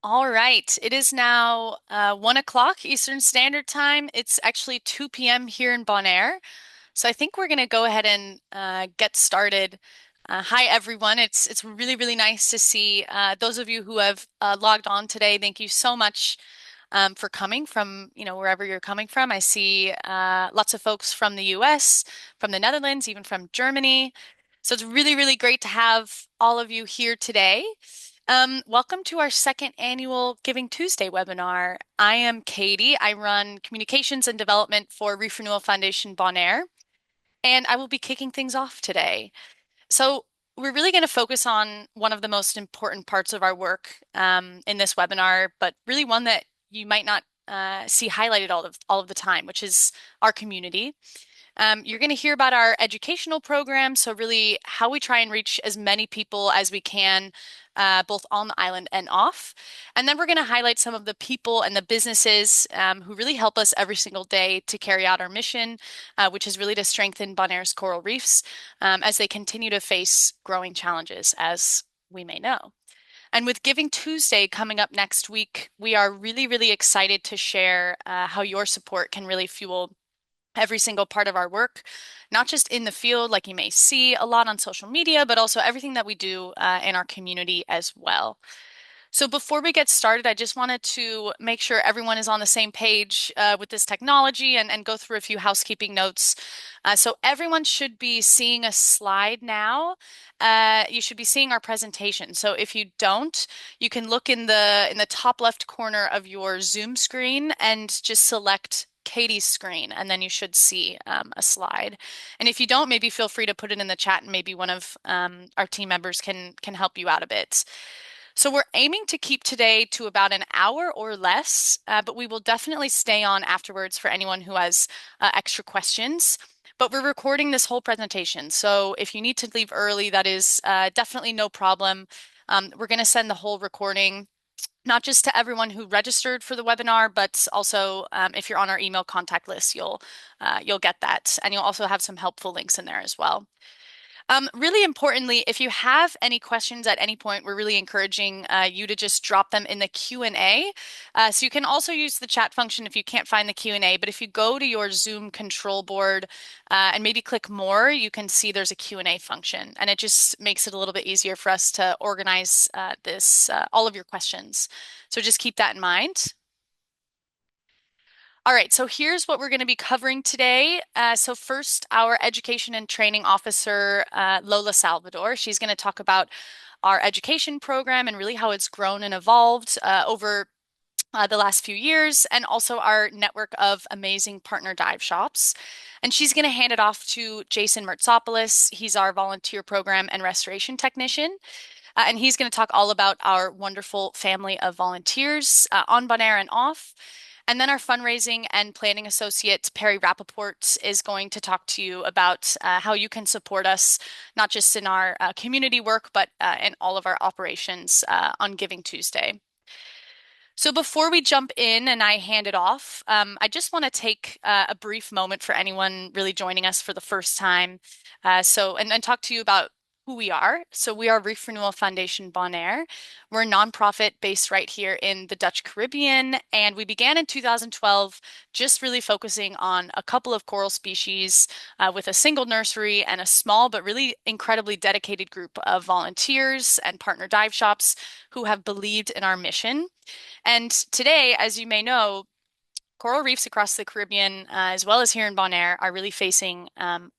All right. It is now 1 o'clock Eastern Standard Time. It's actually 2 p.m. here in Bonaire. So I think we're going to go ahead and get started. Hi, everyone. It's really, really nice to see those of you who have logged on today. Thank you so much for coming from, wherever you're coming from. I see lots of folks from the US, from the Netherlands, even from Germany. So it's really, really great to have all of you here today. Welcome to our second annual Giving Tuesday webinar. I am Katie. I run communications and development for Reef Renewal Foundation Bonaire, and I will be kicking things off today. So we're really going to focus on one of the most important parts of our work in this webinar, but really one that you might not see highlighted all of the time, which is our community. You're going to hear about our educational program, so really how we try and reach as many people as we can, both on the island and off. And then we're going to highlight some of the people and the businesses who really help us every single day to carry out our mission, which is really to strengthen Bonaire's coral reefs as they continue to face growing challenges, as we may know. And with Giving Tuesday coming up next week, we are really, really excited to share how your support can really fuel every single part of our work, not just in the field, like you may see a lot on social media, but also everything that we do in our community as well. So before we get started, I just wanted to make sure everyone is on the same page with this technology and go through a few housekeeping notes. So everyone should be seeing a slide now. You should be seeing our presentation. So if you don't, you can look in the top left corner of your Zoom screen and just select Katie's screen, and then you should see a slide. And if you don't, maybe feel free to put it in the chat, and maybe one of our team members can help you out a bit. So we're aiming to keep today to about an hour or less, but we will definitely stay on afterwards for anyone who has extra questions. But we're recording this whole presentation, so if you need to leave early, that is definitely no problem. We're going to send the whole recording not just to everyone who registered for the webinar, but also if you're on our email contact list, you'll get that, and you'll also have some helpful links in there as well. Really importantly, if you have any questions at any point, we're really encouraging you to just drop them in the Q&A. So you can also use the chat function if you can't find the Q&A, but if you go to your Zoom control board and maybe click more, you can see there's a Q&A function, and it just makes it a little bit easier for us to organize all of your questions. So just keep that in mind. All right, so here's what we're going to be covering today. So first, our education and training officer, Lola Salvador, she's going to talk about our education program and really how it's grown and evolved over the last few years, and also our network of amazing partner dive shops. And she's going to hand it off to Jason Mertzopoulos. He's our volunteer program and restoration technician. And he's going to talk all about our wonderful family of volunteers on Bonaire and off. And then our fundraising and planning associate, Perry Rappaport, is going to talk to you about how you can support us, not just in our community work, but in all of our operations on Giving Tuesday. So before we jump in and I hand it off, I just want to take a brief moment for anyone really joining us for the first time. And talk to you about who we are. So we are Reef Renewal Foundation Bonaire. We're a nonprofit based right here in the Dutch Caribbean, and we began in 2012, just really focusing on a couple of coral species with a single nursery and a small but really incredibly dedicated group of volunteers and partner dive shops who have believed in our mission. And today, as you may know, coral reefs across the Caribbean, as well as here in Bonaire, are really facing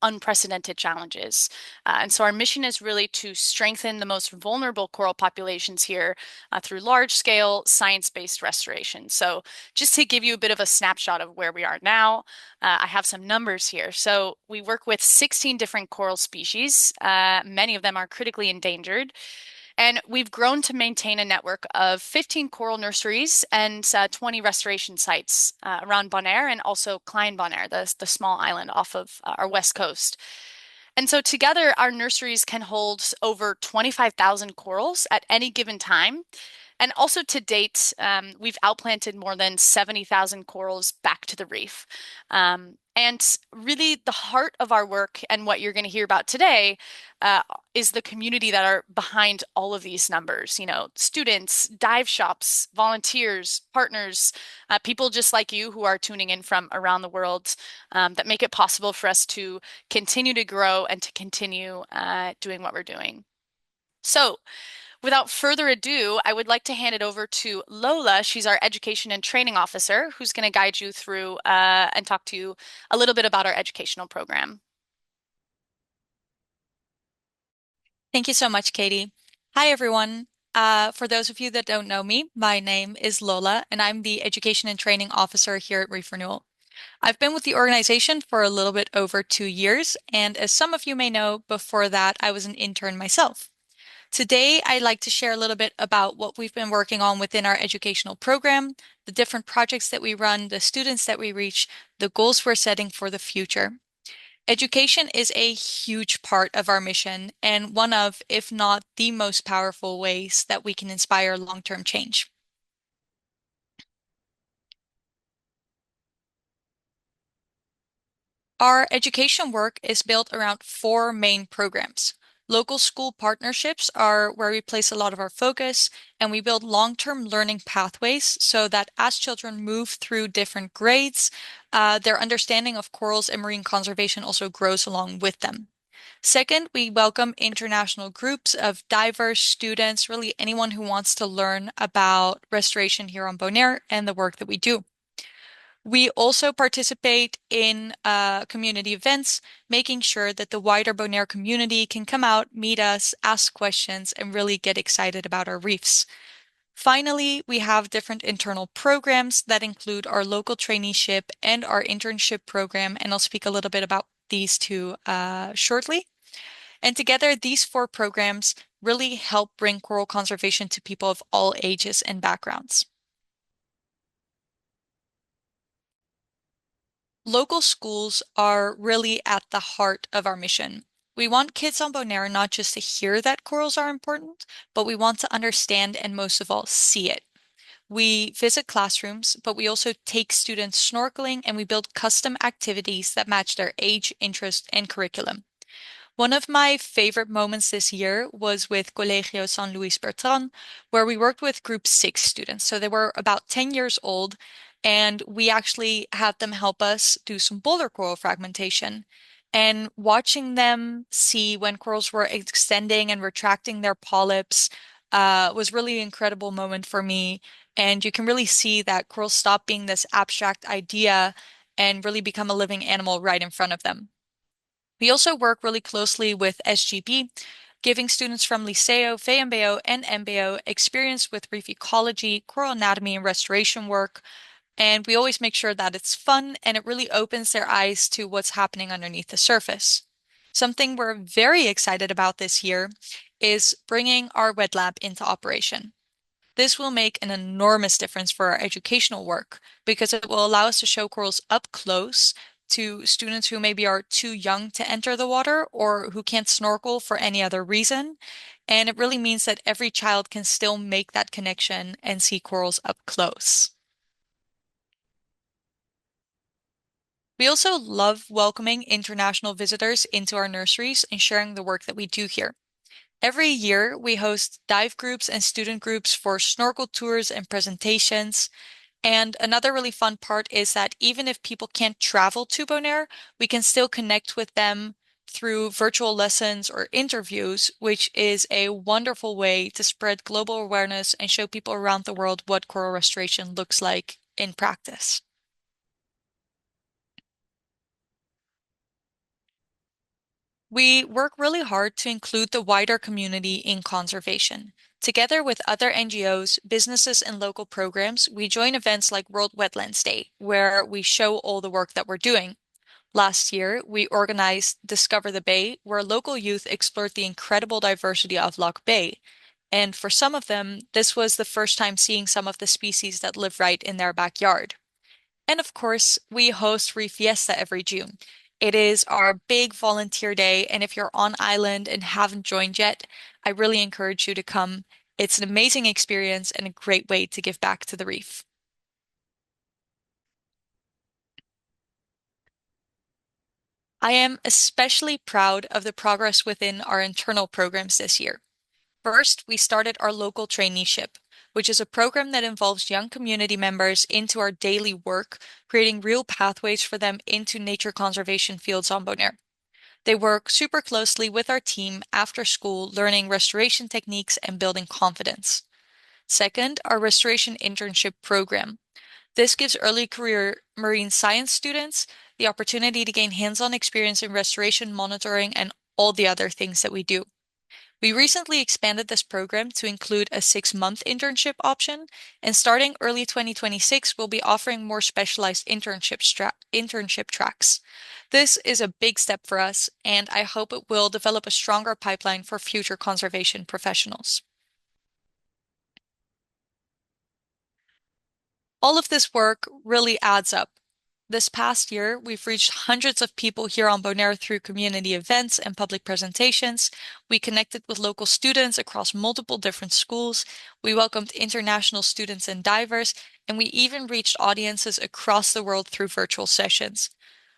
unprecedented challenges. And so our mission is really to strengthen the most vulnerable coral populations here through large-scale science-based restoration. So just to give you a bit of a snapshot of where we are now, I have some numbers here. So we work with 16 different coral species. Many of them are critically endangered. And we've grown to maintain a network of 15 coral nurseries and 20 restoration sites around Bonaire and also Klein Bonaire, the small island off of our west coast. And so together, our nurseries can hold over 25,000 corals at any given time. And also to date, we've outplanted more than 70,000 corals back to the reef. And really, the heart of our work and what you're going to hear about today uh, is the community that are behind all of these numbers. You know, students, dive shops, volunteers, partners, people just like you who are tuning in from around the world that make it possible for us to continue to grow and to continue doing what we're doing. So, without further ado, I would like to hand it over to Lola. She's our education and training officer who's going to guide you through and talk to you a little bit about our educational program. Thank you so much, Katie. Hi, everyone. For those of you that don't know me, my name is Lola, and I'm the Education and Training Officer here at Reef Renewal. I've been with the organization for a little bit over 2 years, and as some of you may know, before that, I was an intern myself. Today, I'd like to share a little bit about what we've been working on within our educational program, the different projects that we run, the students that we reach, the goals we're setting for the future. Education is a huge part of our mission and one of, if not the most powerful ways that we can inspire long-term change. Our education work is built around four main programs. Local school partnerships are where we place a lot of our focus, and we build long-term learning pathways so that as children move through different grades, their understanding of corals and marine conservation also grows along with them. Second, we welcome international groups of diverse students, really anyone who wants to learn about restoration here on Bonaire and the work that we do. We also participate in community events, making sure that the wider Bonaire community can come out, meet us, ask questions, and really get excited about our reefs. Finally, we have different internal programs that include our local traineeship and our internship program, and I'll speak a little bit about these two shortly. And together, these four programs really help bring coral conservation to people of all ages and backgrounds. Local schools are really at the heart of our mission. We want kids on Bonaire not just to hear that corals are important, but we want to understand and most of all, see it. We visit classrooms, but we also take students snorkeling and we build custom activities that match their age, interest, and curriculum. One of my favorite moments this year was with Colegio San Luis Bertrand, where we worked with group 6 students. So they were about 10 years old, and we actually had them help us do some boulder coral fragmentation. And watching them see when corals were extending and retracting their polyps was really an incredible moment for me. And you can really see that corals stop being this abstract idea and really become a living animal right in front of them. We also work really closely with SGB, giving students from Liceo, FEMBO, and MBO experience with reef ecology, coral anatomy, and restoration work. And we always make sure that it's fun and it really opens their eyes to what's happening underneath the surface. Something we're very excited about this year is bringing our wet lab into operation. This will make an enormous difference for our educational work because it will allow us to show corals up close to students who maybe are too young to enter the water or who can't snorkel for any other reason. And it really means that every child can still make that connection and see corals up close. We also love welcoming international visitors into our nurseries and sharing the work that we do here. Every year, we host dive groups and student groups for snorkel tours and presentations. And another really fun part is that even if people can't travel to Bonaire, we can still connect with them through virtual lessons or interviews, which is a wonderful way to spread global awareness and show people around the world what coral restoration looks like in practice. We work really hard to include the wider community in conservation. Together with other NGOs, businesses, and local programs, we join events like World Wetlands Day, where we show all the work that we're doing. Last year, we organized Discover the Bay, where local youth explored the incredible diversity of Loch Bay. And for some of them, this was the first time seeing some of the species that live right in their backyard. And of course, we host Reef Fiesta every June. It is our big volunteer day, and if you're on island and haven't joined yet, I really encourage you to come. It's an amazing experience and a great way to give back to the reef. I am especially proud of the progress within our internal programs this year. First, we started our local traineeship, which is a program that involves young community members into our daily work, creating real pathways for them into nature conservation fields on Bonaire. They work super closely with our team after school, learning restoration techniques and building confidence. Second, our restoration internship program. This gives early career marine science students the opportunity to gain hands-on experience in restoration monitoring and all the other things that we do. We recently expanded this program to include a 6-month internship option, and starting early 2026, we'll be offering more specialized internship tracks. This is a big step for us, and I hope it will develop a stronger pipeline for future conservation professionals. All of this work really adds up. This past year, we've reached hundreds of people here on Bonaire through community events and public presentations. We connected with local students across multiple different schools. We welcomed international students and divers, and we even reached audiences across the world through virtual sessions.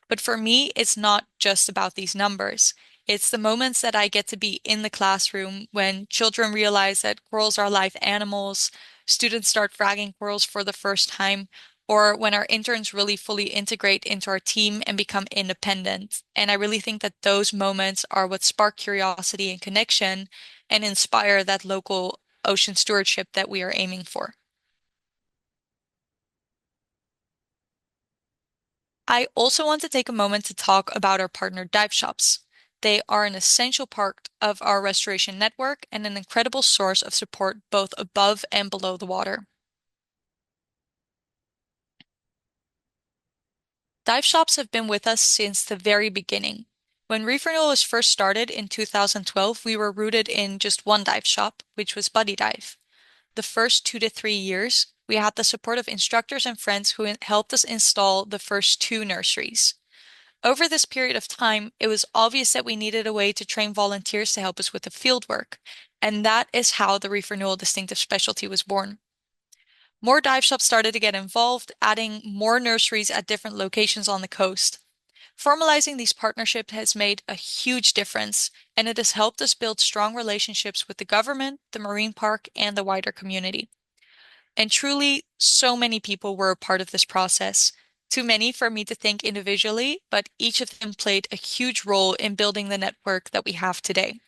But for me, it's not just about these numbers. It's the moments that I get to be in the classroom when children realize that corals are live animals, students start fragging corals for the first time, or when our interns really fully integrate into our team and become independent. And I really think that those moments are what spark curiosity and connection and inspire that local ocean stewardship that we are aiming for. I also want to take a moment to talk about our partner dive shops. They are an essential part of our restoration network and an incredible source of support both above and below the water. Dive shops have been with us since the very beginning. When Reef Renewal was first started in 2012, we were rooted in just one dive shop, which was Buddy Dive. The first 2 to 3 years, we had the support of instructors and friends who helped us install the first 2 nurseries. Over this period of time, it was obvious that we needed a way to train volunteers to help us with the field work, and that is how the Reef Renewal distinctive specialty was born. More dive shops started to get involved, adding more nurseries at different locations on the coast. Formalizing these partnerships has made a huge difference, and it has helped us build strong relationships with the government, the marine park, and the wider community. And truly, so many people were a part of this process. Too many for me to think individually, but each of them played a huge role in building the network that we have today.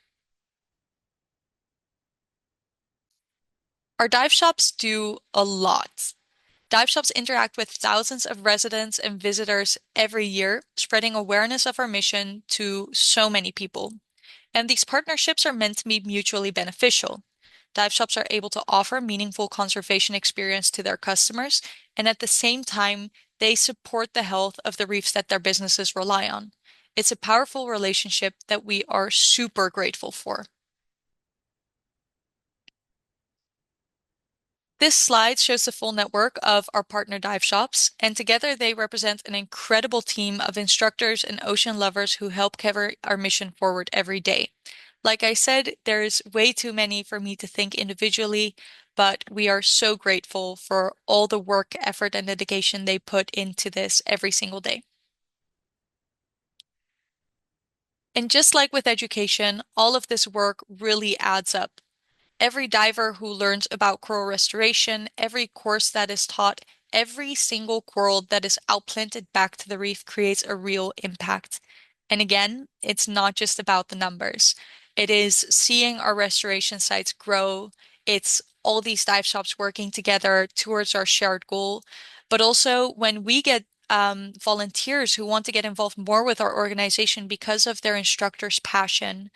Our dive shops do a lot. Dive shops interact with thousands of residents and visitors every year, spreading awareness of our mission to so many people. And these partnerships are meant to be mutually beneficial. Dive shops are able to offer meaningful conservation experience to their customers, and at the same time, they support the health of the reefs that their businesses rely on. It's a powerful relationship that we are super grateful for. This slide shows the full network of our partner dive shops, and together they represent an incredible team of instructors and ocean lovers who help carry our mission forward every day. Like I said, there's way too many for me to think individually, but we are so grateful for all the work, effort, and dedication they put into this every single day. And just like with education, all of this work really adds up. Every diver who learns about coral restoration, every course that is taught, every single coral that is outplanted back to the reef creates a real impact. And again, it's not just about the numbers. It is seeing our restoration sites grow. It's all these dive shops working together towards our shared goal. But also when we get volunteers who want to get involved more with our organization because of their instructor's passion.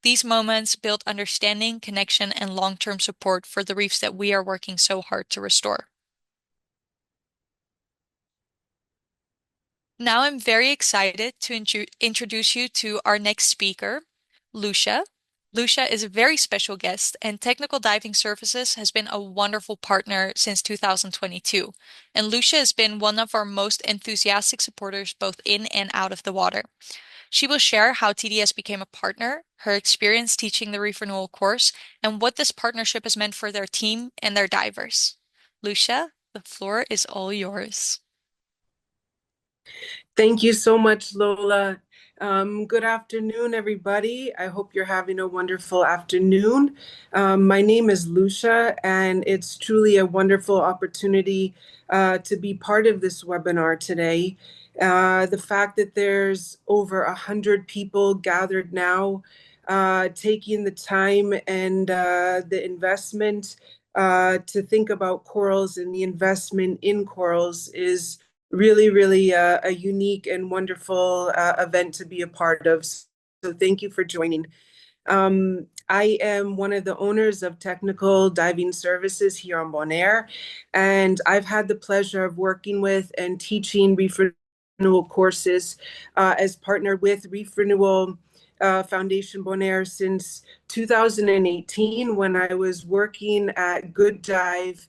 These moments build understanding, connection, and long-term support for the reefs that we are working so hard to restore. Now I'm very excited to introduce you to our next speaker, Lucia. Lucia is a very special guest, and Technical Diving Services has been a wonderful partner since 2022. And Lucia has been one of our most enthusiastic supporters both in and out of the water. She will share how TDS became a partner, her experience teaching the Reef Renewal course, and what this partnership has meant for their team and their divers. Lucia, the floor is all yours. Thank you so much, Lola. Good afternoon, everybody. I hope you're having a wonderful afternoon. My name is Lucia, and it's truly a wonderful opportunity to be part of this webinar today. The fact that there's over 100 people gathered now, taking the time and the investment to think about corals and the investment in corals is really a unique and wonderful event to be a part of. So thank you for joining. I am one of the owners of Technical Diving Services here on Bonaire, and I've had the pleasure of working with and teaching Reef Renewal courses as partnered with Reef Renewal Foundation Bonaire since 2018 when I was working at Good Dive,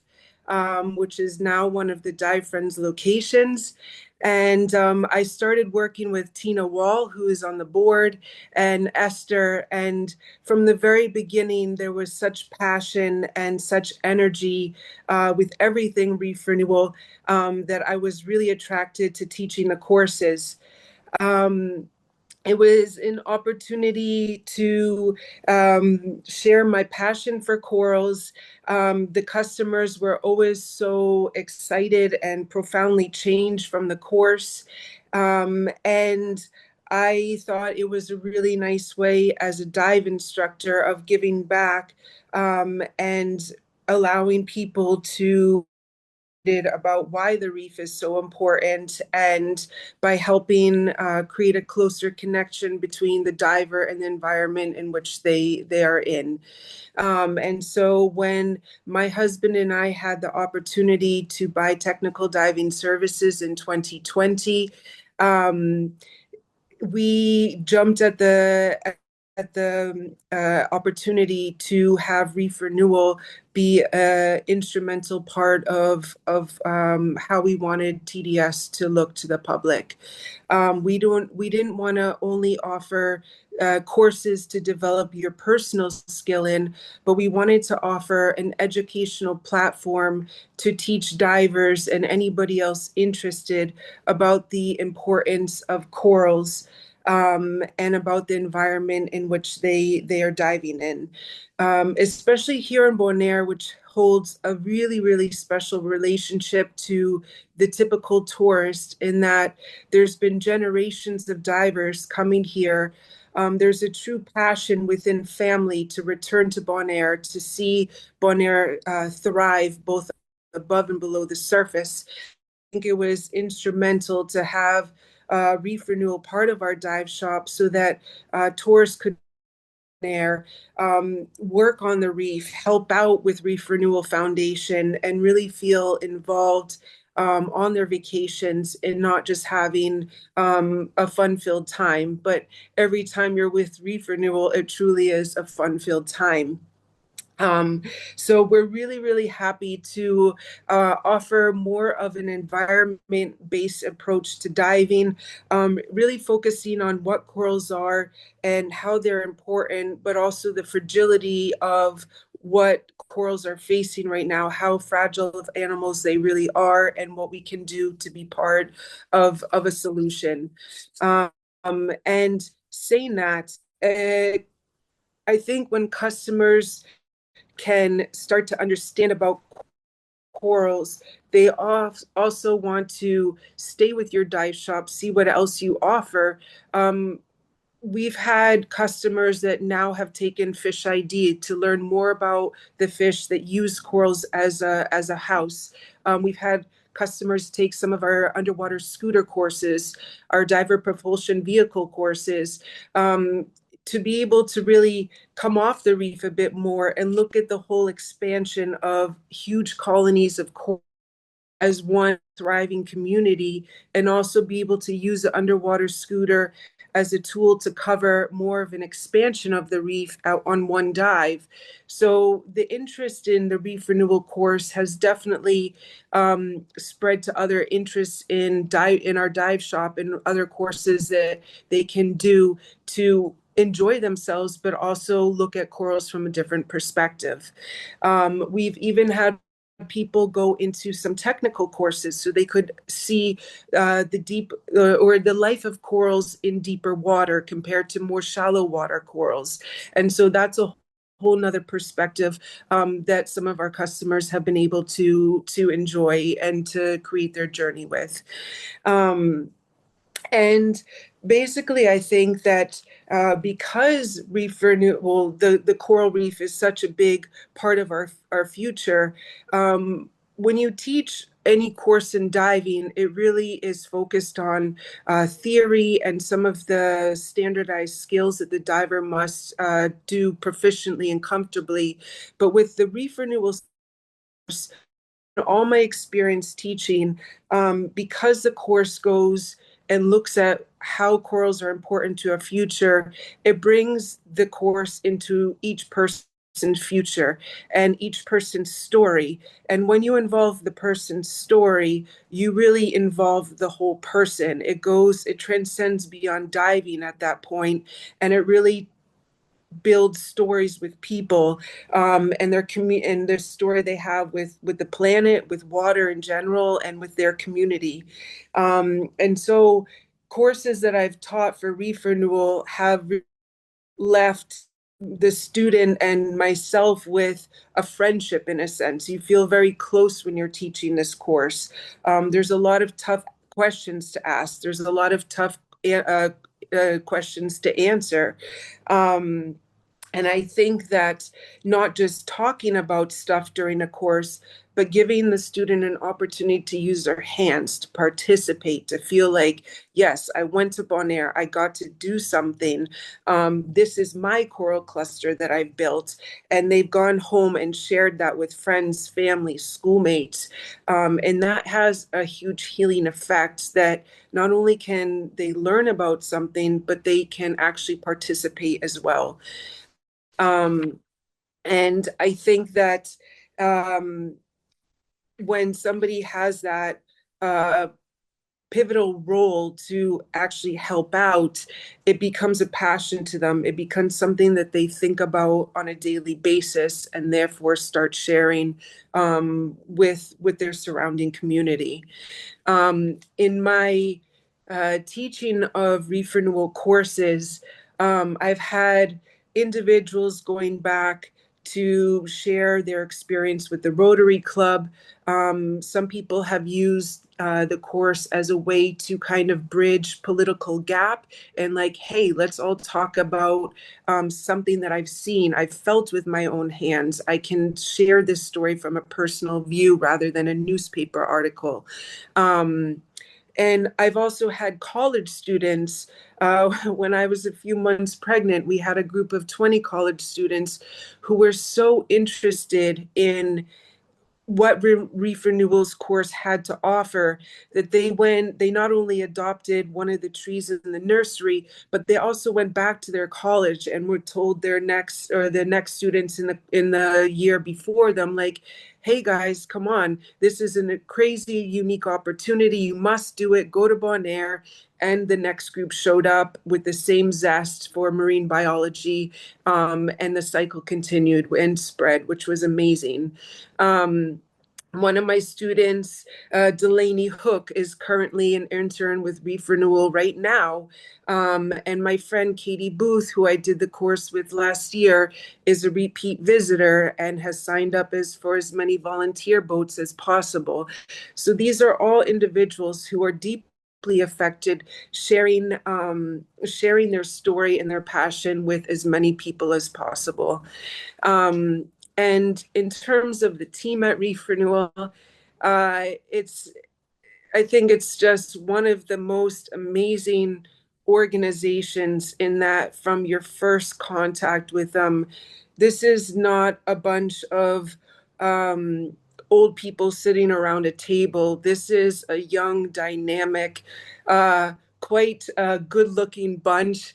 which is now one of the Dive Friends locations. And I started working with Tina Wall, who is on the board, and Esther. And from the very beginning, there was such passion and such energy with everything Reef Renewal that I was really attracted to teaching the courses. Um, it was an opportunity to share my passion for corals. The customers were always so excited and profoundly changed from the course. And I thought it was a really nice way as a dive instructor of giving back and allowing people to about why the reef is so important and by helping create a closer connection between the diver and the environment in which they are in. And so when my husband and I had the opportunity to buy technical diving services in 2020, um, we jumped at the opportunity to have Reef Renewal be an instrumental part of how we wanted TDS to look to the public. We didn't want to only offer courses to develop your personal skill in, but we wanted to offer an educational platform to teach divers and anybody else interested about the importance of corals and about the environment in which they are diving in. Especially here in Bonaire, which holds a really special relationship to the typical tourist in that there's been generations of divers coming here. There's a true passion within family to return to Bonaire, to see Bonaire thrive both above and below the surface. Think it was instrumental to have Reef Renewal part of our dive shop so that tourists could there work on the reef, help out with Reef Renewal Foundation, and really feel involved on their vacations and not just having a fun-filled time. But every time you're with Reef Renewal, it truly is a fun-filled time. Um, so we're really happy to offer more of an environment-based approach to diving, really focusing on what corals are and how they're important, but also the fragility of what corals are facing right now, how fragile of animals they really are, and what we can do to be part of a solution. And saying that, I think when customers can start to understand about corals, they also want to stay with your dive shop, see what else you offer. We've had customers that now have taken Fish ID to learn more about the fish that use corals as a house. We've had customers take some of our underwater scooter courses, our diver propulsion vehicle courses, to be able to really come off the reef a bit more and look at the whole expansion of huge colonies of coral as one thriving community, and also be able to use the underwater scooter as a tool to cover more of an expansion of the reef out on one dive. So the interest in the Reef Renewal course has definitely spread to other interests in our dive shop and other courses that they can do to enjoy themselves, but also look at corals from a different perspective. We've even had people go into some technical courses so they could see the deep or the life of corals in deeper water compared to more shallow water corals. And so that's a whole nother perspective that some of our customers have been able to enjoy and to create their journey with. Um, and basically, I think that because reef renewal, the coral reef is such a big part of our future, when you teach any course in diving, it really is focused on theory and some of the standardized skills that the diver must do proficiently and comfortably. But with the reef renewal all my experience teaching, because the course goes and looks at how corals are important to our future, it brings the course into each person's future and each person's story. And when you involve the person's story, you really involve the whole person. It transcends beyond diving at that point, and it really build stories with people and and their story they have with the planet, with water in general, and with their community. And so courses that I've taught for reef renewal have left the student and myself with a friendship in a sense. You feel very close when you're teaching this course. There's a lot of tough questions to ask. There's a lot of tough questions to answer. Um, and I think that not just talking about stuff during a course, but giving the student an opportunity to use their hands, to participate, to feel like, yes, I went to Bonaire, I got to do something. This is my coral cluster that I've built. And they've gone home and shared that with friends, family, schoolmates. And that has a huge healing effect that not only can they learn about something, but they can actually participate as well. Um, and I think that um, when somebody has that uh, pivotal role to actually help out, it becomes a passion to them. It becomes something that they think about on a daily basis, and therefore start sharing with their surrounding community. In my teaching of reef renewal courses, I've had individuals going back to share their experience with the Rotary Club. Some people have used the course as a way to kind of bridge political gap and like, hey, let's all talk about something that I've seen, I've felt with my own hands. I can share this story from a personal view rather than a newspaper article. Um, and I've also had college students. When I was a few months pregnant, we had a group of 20 college students who were so interested in what Reef Renewal's course had to offer, that they not only adopted one of the trees in the nursery, but they also went back to their college and were told the next students in the year before them, like, hey guys, come on, this is a crazy unique opportunity, you must do it, go to Bonaire. And the next group showed up with the same zest for marine biology, and the cycle continued and spread, which was amazing. um, One of my students, Delaney Hook, is currently an intern with Reef Renewal right now. And my friend Katie Booth, who I did the course with last year, is a repeat visitor and has signed up for as many volunteer boats as possible. So these are all individuals who are deeply affected, sharing their story and their passion with as many people as possible. Um, and in terms of the team at Reef Renewal, it's I think it's just one of the most amazing organizations in that from your first contact with them, this is not a bunch of um, old people sitting around a table. This is a young, dynamic, quite good looking bunch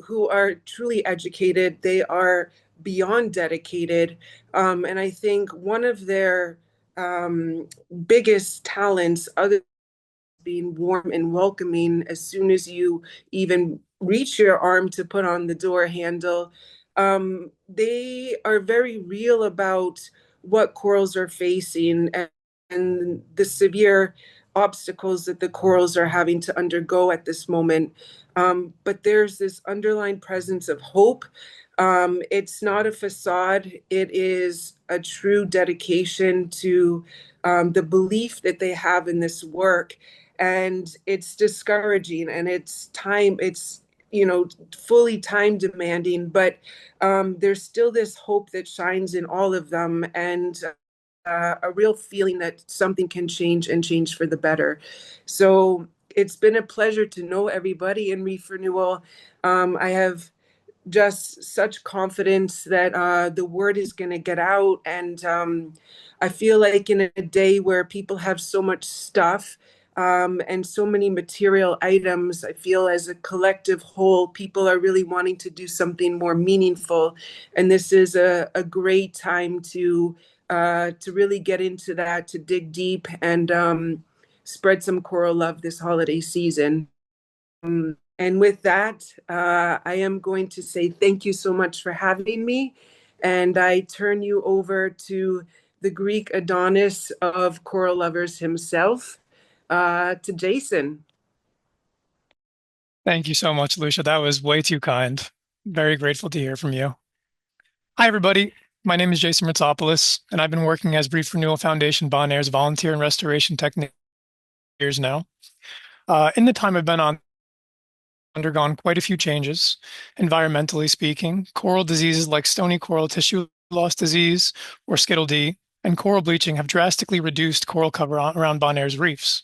who are truly educated. They are beyond dedicated. And I think one of their biggest talents, other than being warm and welcoming as soon as you even reach your arm to put on the door handle, they are very real about what corals are facing and the severe obstacles that the corals are having to undergo at this moment. But there's this underlying presence of hope. It's not a facade, it is a true dedication to the belief that they have in this work. And it's discouraging and it's fully time demanding, but there's still this hope that shines in all of them, and a real feeling that something can change and change for the better. So it's been a pleasure to know everybody in Reef Renewal. I have just such confidence that the word is going to get out. And I feel like in a day where people have so much stuff and so many material items, I feel as a collective whole, people are really wanting to do something more meaningful. And this is a great time to really get into that, to dig deep and spread some coral love this holiday season. And with that, I am going to say thank you so much for having me. And I turn you over to the Greek Adonis of coral lovers himself, to Jason. Thank you so much, Lucia. That was way too kind. Very grateful to hear from you. Hi, everybody. My name is Jason Ritzopoulos, and I've been working as Reef Renewal Foundation Bonaire's volunteer and restoration technician for years now. In the time I've been on, undergone quite a few changes, environmentally speaking. Coral diseases like stony coral tissue loss disease, or Skittle D, and coral bleaching have drastically reduced coral cover around Bonaire's reefs.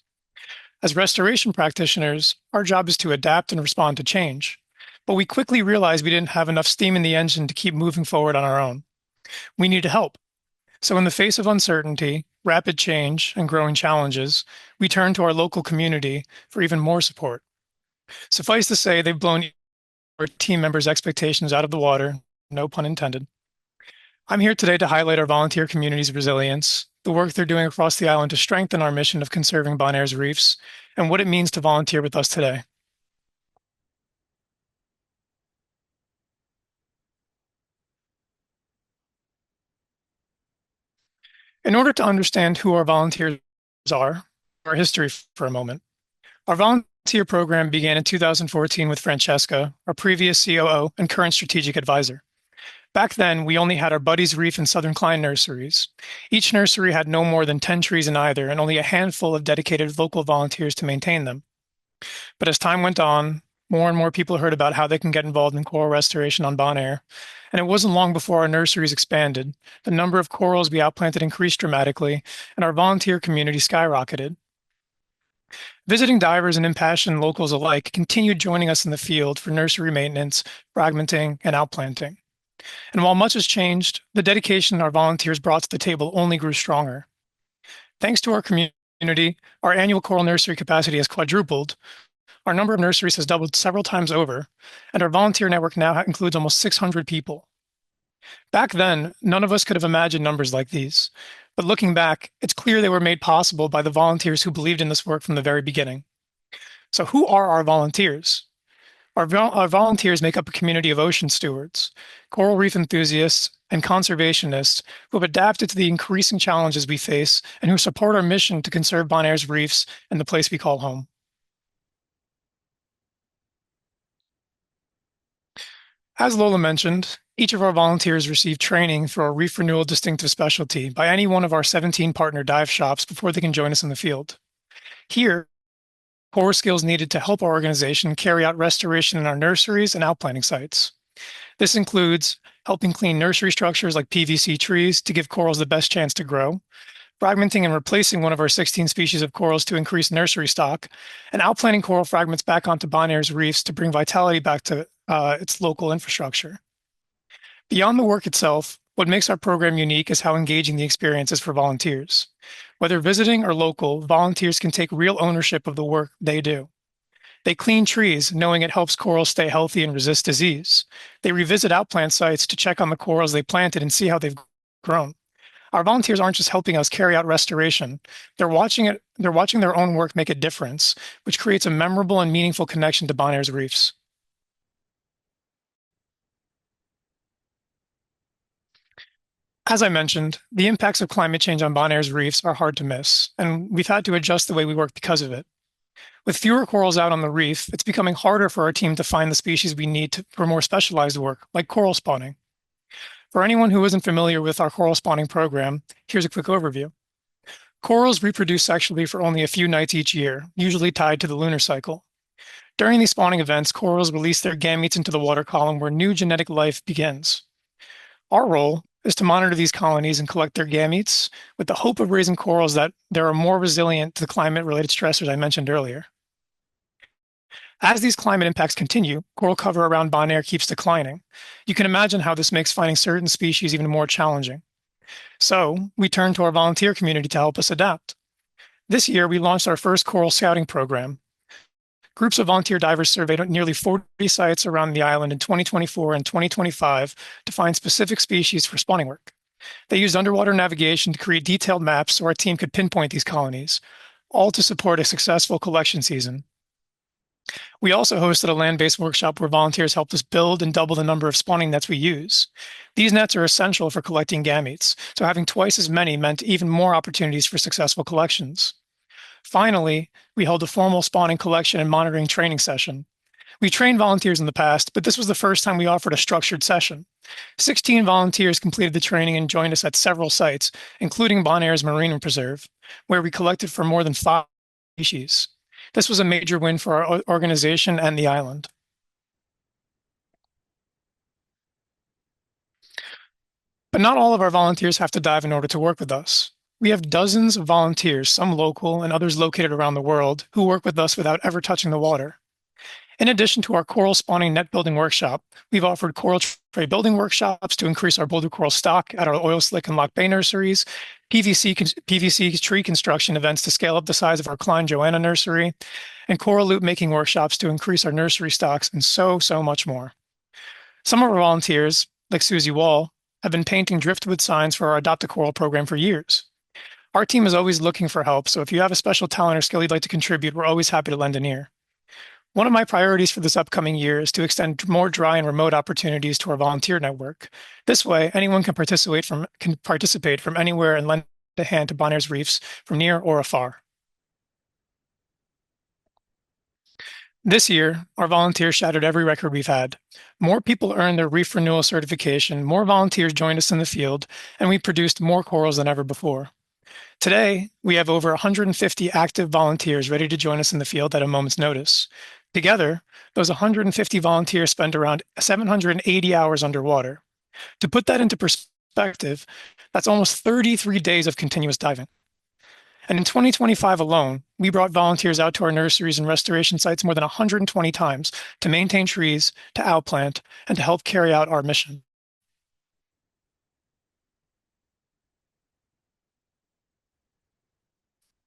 As restoration practitioners, our job is to adapt and respond to change. But we quickly realized we didn't have enough steam in the engine to keep moving forward on our own. We needed help. So in the face of uncertainty, rapid change, and growing challenges, we turned to our local community for even more support. Suffice to say, they've blown our team members' expectations out of the water, no pun intended. I'm here today to highlight our volunteer community's resilience, the work they're doing across the island to strengthen our mission of conserving Bonaire's reefs, and what it means to volunteer with us today. In order to understand who our volunteers are, our history for a moment. Our volunteer program began in 2014 with Francesca, our previous COO and current strategic advisor. Back then, we only had our Buddies Reef and Southern Klein nurseries. Each nursery had no more than 10 trees in either, and only a handful of dedicated local volunteers to maintain them. But as time went on, more and more people heard about how they can get involved in coral restoration on Bonaire. And it wasn't long before our nurseries expanded. The number of corals we outplanted increased dramatically, and our volunteer community skyrocketed. Visiting divers and impassioned locals alike continued joining us in the field for nursery maintenance, fragmenting, and outplanting. And while much has changed, the dedication our volunteers brought to the table only grew stronger. Thanks to our community, our annual coral nursery capacity has quadrupled, our number of nurseries has doubled several times over, and our volunteer network now includes almost 600 people. Back then, none of us could have imagined numbers like these, but looking back, it's clear they were made possible by the volunteers who believed in this work from the very beginning. So who are our volunteers? Our volunteers make up a community of ocean stewards, coral reef enthusiasts, and conservationists who have adapted to the increasing challenges we face and who support our mission to conserve Bonaire's reefs and the place we call home. As Lola mentioned, each of our volunteers received training for a Reef Renewal distinctive specialty by any one of our 17 partner dive shops before they can join us in the field. Here, core skills needed to help our organization carry out restoration in our nurseries and outplanting sites. This includes helping clean nursery structures like PVC trees to give corals the best chance to grow, fragmenting and replacing one of our 16 species of corals to increase nursery stock, and outplanting coral fragments back onto Bonaire's reefs to bring vitality back to its local infrastructure. Beyond the work itself, what makes our program unique is how engaging the experience is for volunteers. Whether visiting or local, volunteers can take real ownership of the work they do. They clean trees, knowing it helps corals stay healthy and resist disease. They revisit outplant sites to check on the corals they planted and see how they've grown. Our volunteers aren't just helping us carry out restoration. They're watching their own work make a difference, which creates a memorable and meaningful connection to Bonaire's reefs. As I mentioned, the impacts of climate change on Bonaire's reefs are hard to miss, and we've had to adjust the way we work because of it. With fewer corals out on the reef, it's becoming harder for our team to find the species we need for more specialized work, like coral spawning. For anyone who isn't familiar with our coral spawning program, here's a quick overview. Corals reproduce sexually for only a few nights each year, usually tied to the lunar cycle. During these spawning events, corals release their gametes into the water column where new genetic life begins. Our role is to monitor these colonies and collect their gametes with the hope of raising corals that are more resilient to the climate-related stressors I mentioned earlier. As these climate impacts continue, coral cover around Bonaire keeps declining. You can imagine how this makes finding certain species even more challenging. So we turn to our volunteer community to help us adapt. This year, we launched our first coral scouting program. Groups of volunteer divers surveyed nearly 40 sites around the island in 2024 and 2025 to find specific species for spawning work. They used underwater navigation to create detailed maps so our team could pinpoint these colonies, all to support a successful collection season. We also hosted a land-based workshop where volunteers helped us build and double the number of spawning nets we use. These nets are essential for collecting gametes, so having twice as many meant even more opportunities for successful collections. Finally, we held a formal spawning collection and monitoring training session. We trained volunteers in the past, but this was the first time we offered a structured session. 16 volunteers completed the training and joined us at several sites, including Bonaire's Marine Preserve, where we collected for more than 5 species. This was a major win for our organization and the island. But not all of our volunteers have to dive in order to work with us. We have dozens of volunteers, some local and others located around the world, who work with us without ever touching the water. In addition to our coral spawning net building workshop, we've offered coral tray building workshops to increase our boulder coral stock at our oil slick and Lock Bay nurseries, PVC tree construction events to scale up the size of our Klein Joanna nursery, and coral loop making workshops to increase our nursery stocks, and so much more. Some of our volunteers, like Susie Wall, have been painting driftwood signs for our Adopt a Coral program for years. Our team is always looking for help, so if you have a special talent or skill you'd like to contribute, we're always happy to lend an ear. One of my priorities for this upcoming year is to extend more dry and remote opportunities to our volunteer network. This way, anyone can participate from anywhere and lend a hand to Bonaire's reefs from near or afar. This year, our volunteers shattered every record we've had. More people earned their Reef Renewal certification, more volunteers joined us in the field, and we produced more corals than ever before. Today, we have over 150 active volunteers ready to join us in the field at a moment's notice. Together, those 150 volunteers spend around 780 hours underwater. To put that into perspective, that's almost 33 days of continuous diving. And in 2025 alone, we brought volunteers out to our nurseries and restoration sites more than 120 times to maintain trees, to outplant, and to help carry out our mission.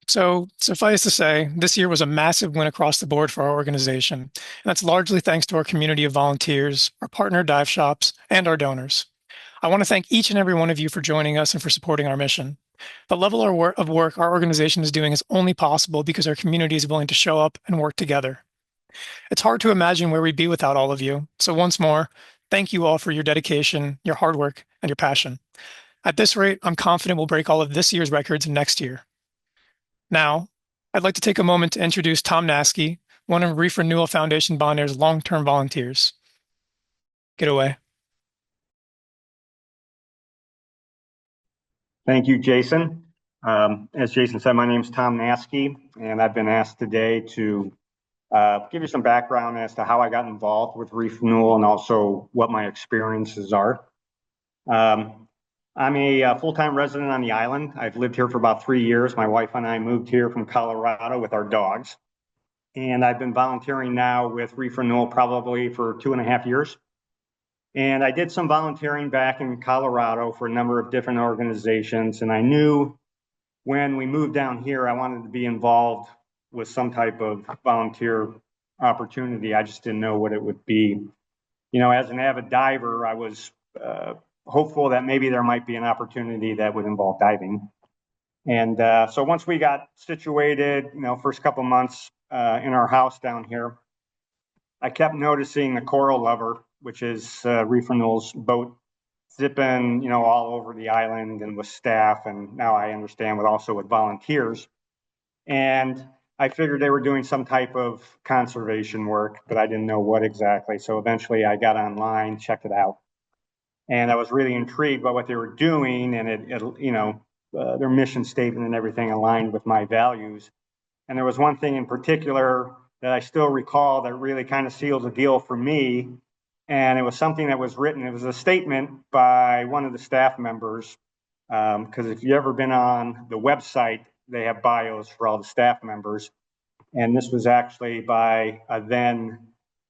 So suffice to say, this year was a massive win across the board for our organization. And that's largely thanks to our community of volunteers, our partner dive shops, and our donors. I want to thank each and every one of you for joining us and for supporting our mission. The level of work our organization is doing is only possible because our community is willing to show up and work together. It's hard to imagine where we'd be without all of you. So once more, thank you all for your dedication, your hard work, and your passion. At this rate, I'm confident we'll break all of this year's records next year. Now, I'd like to take a moment to introduce Tom Naskey, one of Reef Renewal Foundation Bonaire's long-term volunteers. Get away. Thank you, Jason. As Jason said, my name is Tom Naskey, and I've been asked today to give you some background as to how I got involved with Reef Renewal and also what my experiences are. I'm a full-time resident on the island. I've lived here for about 3 years. My wife and I moved here from Colorado with our dogs. And I've been volunteering now with Reef Renewal probably for 2.5 years. And I did some volunteering back in Colorado for a number of different organizations. And I knew when we moved down here, I wanted to be involved with some type of volunteer opportunity. I just didn't know what it would be. You know, as an avid diver, I was hopeful that maybe there might be an opportunity that would involve diving. And so once we got situated, you know, first couple months in our house down here, I kept noticing the coral lover, which is Reef Renewal's boat zipping, all over the island and with staff. And now I understand also with volunteers. And I figured they were doing some type of conservation work, but I didn't know what exactly. So eventually I got online, checked it out. And I was really intrigued by what they were doing, and their mission statement and everything aligned with my values. And there was one thing in particular that I still recall that really kind of sealed the deal for me. And it was something that was written. It was a statement by one of the staff members. Because if you've ever been on the website, they have bios for all the staff members. And this was actually by a then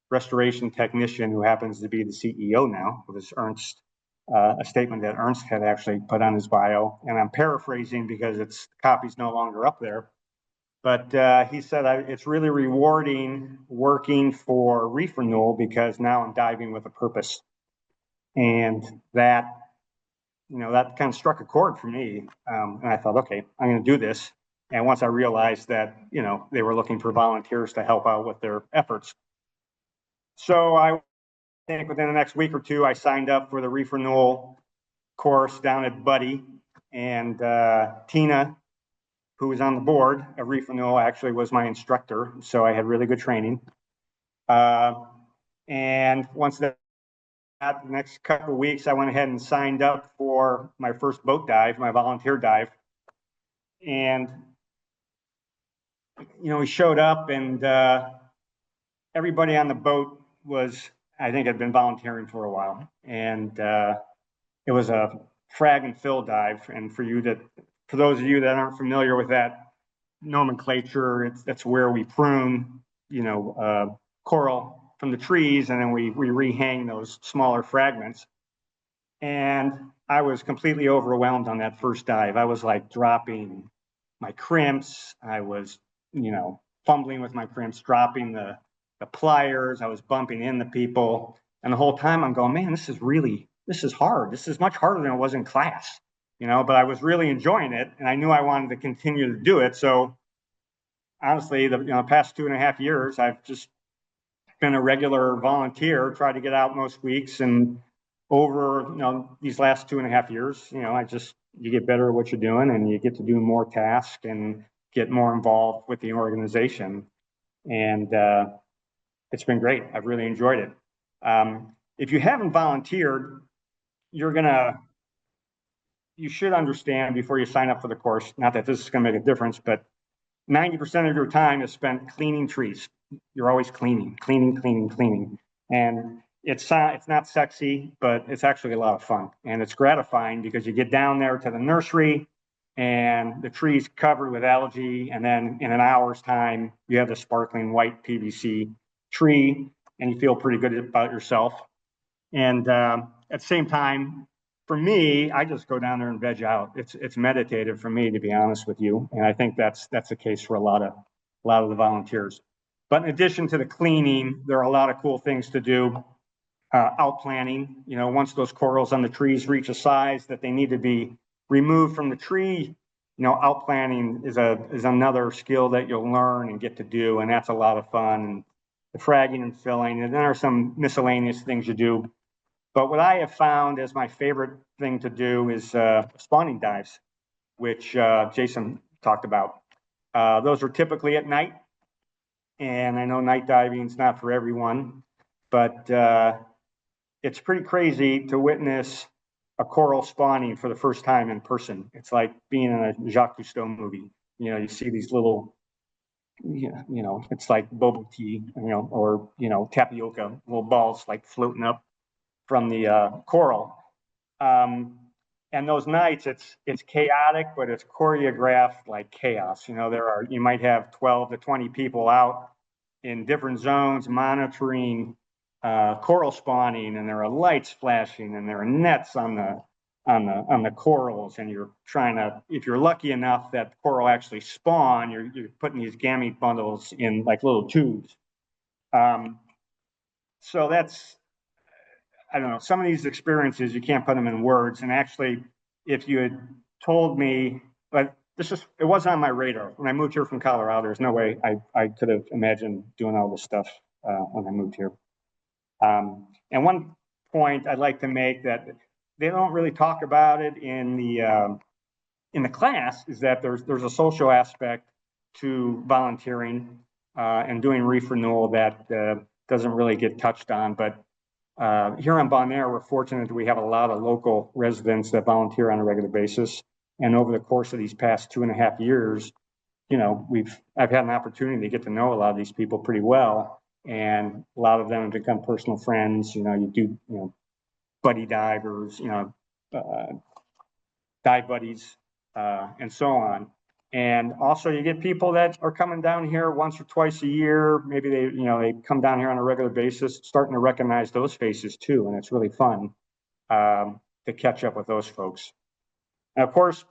restoration technician who happens to be the CEO now. It was Ernst, a statement that Ernst had actually put on his bio. And I'm paraphrasing because its copy's no longer up there. But he said, it's really rewarding working for Reef Renewal because now I'm diving with a purpose. And that kind of struck a chord for me. And I thought, okay, I'm going to do this. And once I realized that, they were looking for volunteers to help out with their efforts. So I think within the next week or two, I signed up for the Reef Renewal course down at Buddy. And Tina, who was on the board of Reef Renewal, actually was my instructor. So I had really good training. And once the next couple of weeks, I went ahead and signed up for my first boat dive, my volunteer dive. And, we showed up, and everybody on the boat I think, had been volunteering for a while. And it was a frag and fill dive. And for those of you that aren't familiar with that nomenclature, that's where we prune, coral from the trees, and then we rehang those smaller fragments. And I was completely overwhelmed on that first dive. I was like dropping my crimps. I was, fumbling with my crimps, dropping the pliers. I was bumping into people. And the whole time I'm going, man, this is hard. This is much harder than it was in class, but I was really enjoying it. And I knew I wanted to continue to do it. So honestly, the past 2.5 years, I've just been a regular volunteer, tried to get out most weeks. And over, these last 2.5 years, you get better at what you're doing, and you get to do more tasks and get more involved with the organization. And it's been great. I've really enjoyed it. If you haven't volunteered, you should understand before you sign up for the course, not that this is going to make a difference, but 90% of your time is spent cleaning trees. You're always cleaning. And it's not sexy, but it's actually a lot of fun. And it's gratifying because you get down there to the nursery and the tree's covered with algae. And then in an hour's time, you have the sparkling white PVC tree, and you feel pretty good about yourself. And at the same time, for me, I just go down there and veg out. It's meditative for me, to be honest with you. And I think that's the case for a lot of the volunteers. But in addition to the cleaning, there are a lot of cool things to do. Outplanting, once those corals on the trees reach a size that they need to be removed from the tree, outplanting is another skill that you'll learn and get to do, and that's a lot of fun. And the fragging and filling, and then there are some miscellaneous things you do. But what I have found as my favorite thing to do is spawning dives, which Jason talked about. Those are typically at night, and I know night diving is not for everyone, but it's pretty crazy to witness a coral spawning for the first time in person. It's like being in a Jacques Cousteau movie. You see these little, it's like boba tea, or tapioca, little balls like floating up from the coral. And those nights, it's chaotic, but it's choreographed like chaos. You might have 12 to 20 people out in different zones monitoring coral spawning, and there are lights flashing, and there are nets on the corals, and you're trying to, if you're lucky enough that coral actually spawn, you're putting these gamete bundles in like little tubes. So that's, I don't know, some of these experiences, you can't put them in words. And actually, if you had told me, but it wasn't on my radar. When I moved here from Colorado, there's no way I could have imagined doing all this stuff when I moved here. And one point I'd like to make, that they don't really talk about it in the class is that there's a social aspect to volunteering and doing reef renewal that doesn't really get touched on. But here on Bonaire, we're fortunate that we have a lot of local residents that volunteer on a regular basis. And over the course of these past 2.5 years, I've had an opportunity to get to know a lot of these people pretty well, and a lot of them have become personal friends. You do buddy divers, dive buddies, and so on. And also, you get people that are coming down here once or twice a year. Maybe they come down here on a regular basis, starting to recognize those faces too, and it's really fun to catch up with those folks. And of course,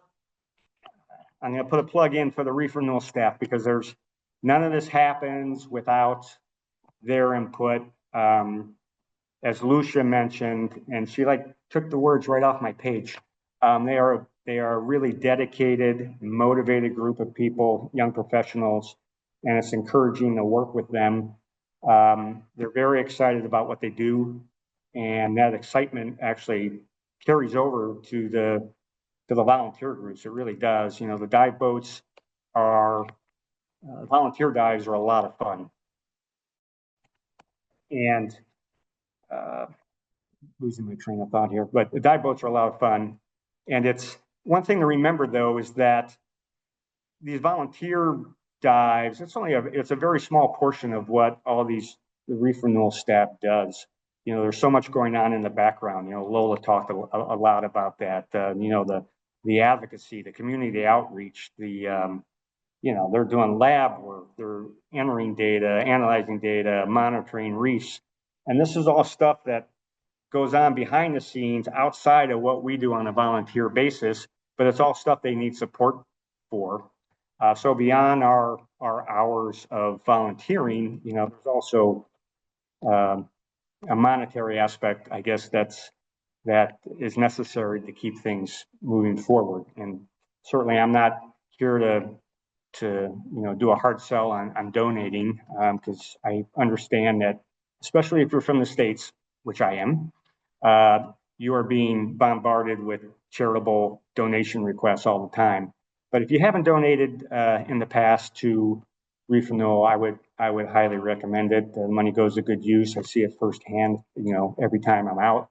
I'm going to put a plug in for the Reef Renewal staff because none of this happens without their input. As Lucia mentioned, and she took the words right off my page. They are a really dedicated, motivated group of people, young professionals, and it's encouraging to work with them. They're very excited about what they do, and that excitement actually carries over to the volunteer groups. It really does. The dive boats volunteer dives are a lot of fun. And losing my train of thought here, but the dive boats are a lot of fun. And it's one thing to remember though, is that these volunteer dives, it's a very small portion of what the Reef Renewal staff does. There's so much going on in the background. Lola talked a lot about that. The advocacy, the community outreach, they're doing lab work, they're entering data, analyzing data, monitoring reefs. And this is all stuff that goes on behind the scenes outside of what we do on a volunteer basis, but it's all stuff they need support for. So beyond our hours of volunteering, there's also a monetary aspect, I guess, that is necessary to keep things moving forward. And certainly I'm not here to do a hard sell on donating, because I understand that, especially if you're from the States, which I am, you are being bombarded with charitable donation requests all the time. But if you haven't donated in the past to Reef Renewal, I would highly recommend it. The money goes to good use. I see it firsthand, every time I'm out.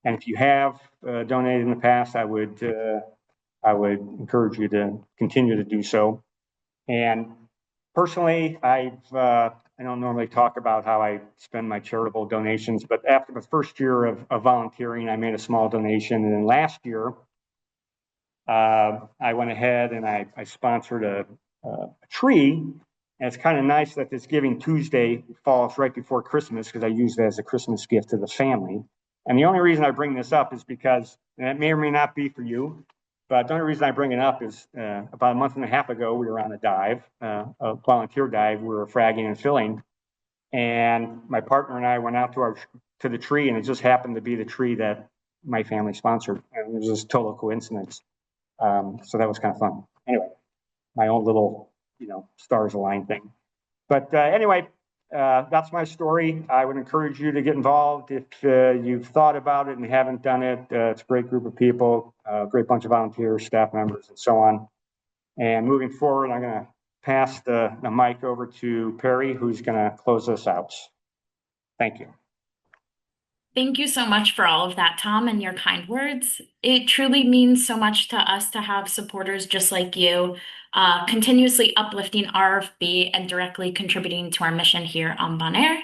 And if you have donated in the past, I would encourage you to continue to do so. And personally, I don't normally talk about how I spend my charitable donations, but after the first year of volunteering, I made a small donation. And then last year, I went ahead and I sponsored a tree. And it's kind of nice that this Giving Tuesday falls right before Christmas, because I use it as a Christmas gift to the family. And the only reason I bring this up is because, and it may or may not be for you, but the only reason I bring it up is about a month and a half ago, we were on a dive, a volunteer dive. We were fragging and filling. And my partner and I went out to the tree, and it just happened to be the tree that my family sponsored. And it was just total coincidence. So that was kind of fun. Anyway, my own little, stars align thing. But anyway, that's my story. I would encourage you to get involved if you've thought about it and haven't done it. It's a great group of people, a great bunch of volunteers, staff members, and so on. And moving forward, I'm going to pass the mic over to Perry, who's going to close us out. Thank you. Thank you so much for all of that, Tom, and your kind words. It truly means so much to us to have supporters just like you, continuously uplifting RRFB and directly contributing to our mission here on Bonaire.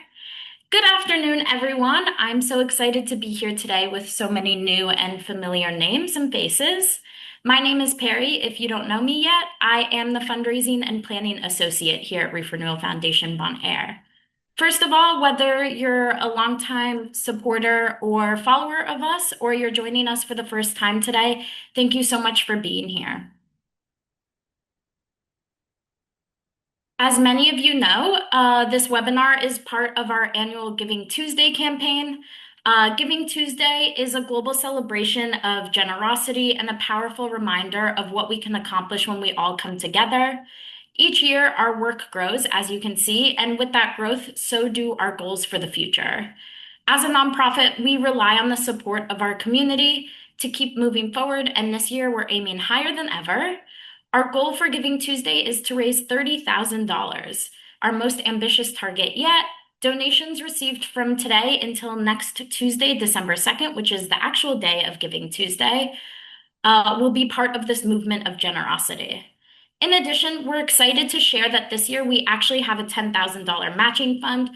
Good afternoon, everyone. I'm so excited to be here today with so many new and familiar names and faces. My name is Perry. If you don't know me yet, I am the Fundraising and Planning Associate here at Reef Renewal Foundation Bonaire. First of all, whether you're a longtime supporter or follower of us, or you're joining us for the first time today, thank you so much for being here. As many of you know, this webinar is part of our annual Giving Tuesday campaign. Giving Tuesday is a global celebration of generosity and a powerful reminder of what we can accomplish when we all come together. Each year, our work grows, as you can see, and with that growth, so do our goals for the future. As a nonprofit, we rely on the support of our community to keep moving forward, and this year we're aiming higher than ever. Our goal for Giving Tuesday is to raise $30,000, our most ambitious target yet. Donations received from today until next Tuesday, December 2nd, which is the actual day of Giving Tuesday, will be part of this movement of generosity. In addition, we're excited to share that this year we actually have a $10,000 matching fund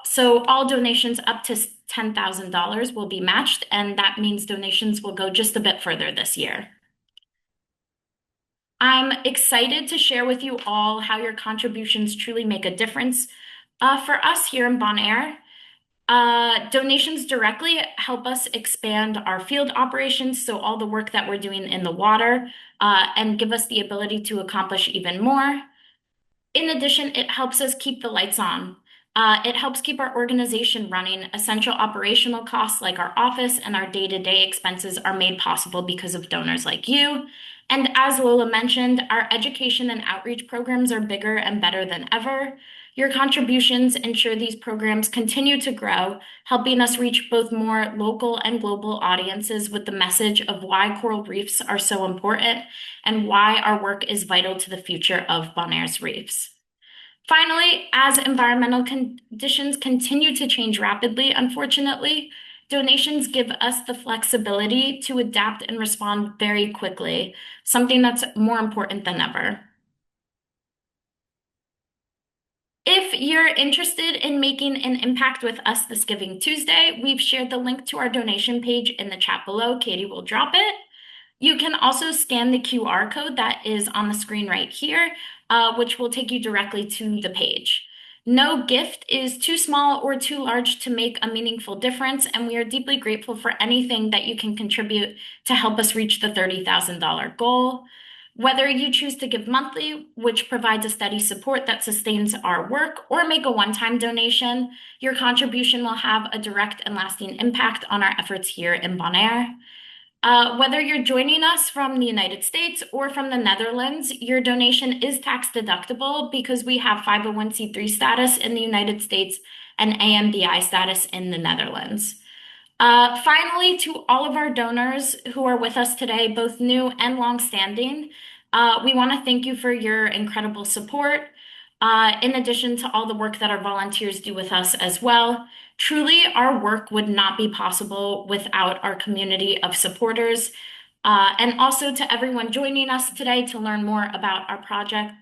so all donations up to $10,000 will be matched, and that means donations will go just a bit further this year. I'm excited to share with you all how your contributions truly make a difference. For us here in Bonaire, donations directly help us expand our field operations, so all the work that we're doing in the water, and give us the ability to accomplish even more. In addition, it helps us keep the lights on. It helps keep our organization running. Essential operational costs like our office and our day-to-day expenses are made possible because of donors like you. And as Lola mentioned, our education and outreach programs are bigger and better than ever. Your contributions ensure these programs continue to grow, helping us reach both more local and global audiences with the message of why coral reefs are so important and why our work is vital to the future of Bonaire's reefs. Finally, as environmental conditions continue to change rapidly, unfortunately, donations give us the flexibility to adapt and respond very quickly, something that's more important than ever. If you're interested in making an impact with us this Giving Tuesday, we've shared the link to our donation page in the chat below. Katie will drop it. You can also scan the QR code that is on the screen right here, which will take you directly to the page. No gift is too small or too large to make a meaningful difference, and we are deeply grateful for anything that you can contribute to help us reach the $30,000 goal. Whether you choose to give monthly, which provides a steady support that sustains our work, or make a one-time donation, your contribution will have a direct and lasting impact on our efforts here in Bonaire. Whether you're joining us from the United States or from the Netherlands, your donation is tax deductible because we have 501(c)(3) status in the United States and AMBI status in the Netherlands. Finally, to all of our donors who are with us today, both new and longstanding, we want to thank you for your incredible support, in addition to all the work that our volunteers do with us as well. Truly, our work would not be possible without our community of supporters. And also to everyone joining us today to learn more about our project.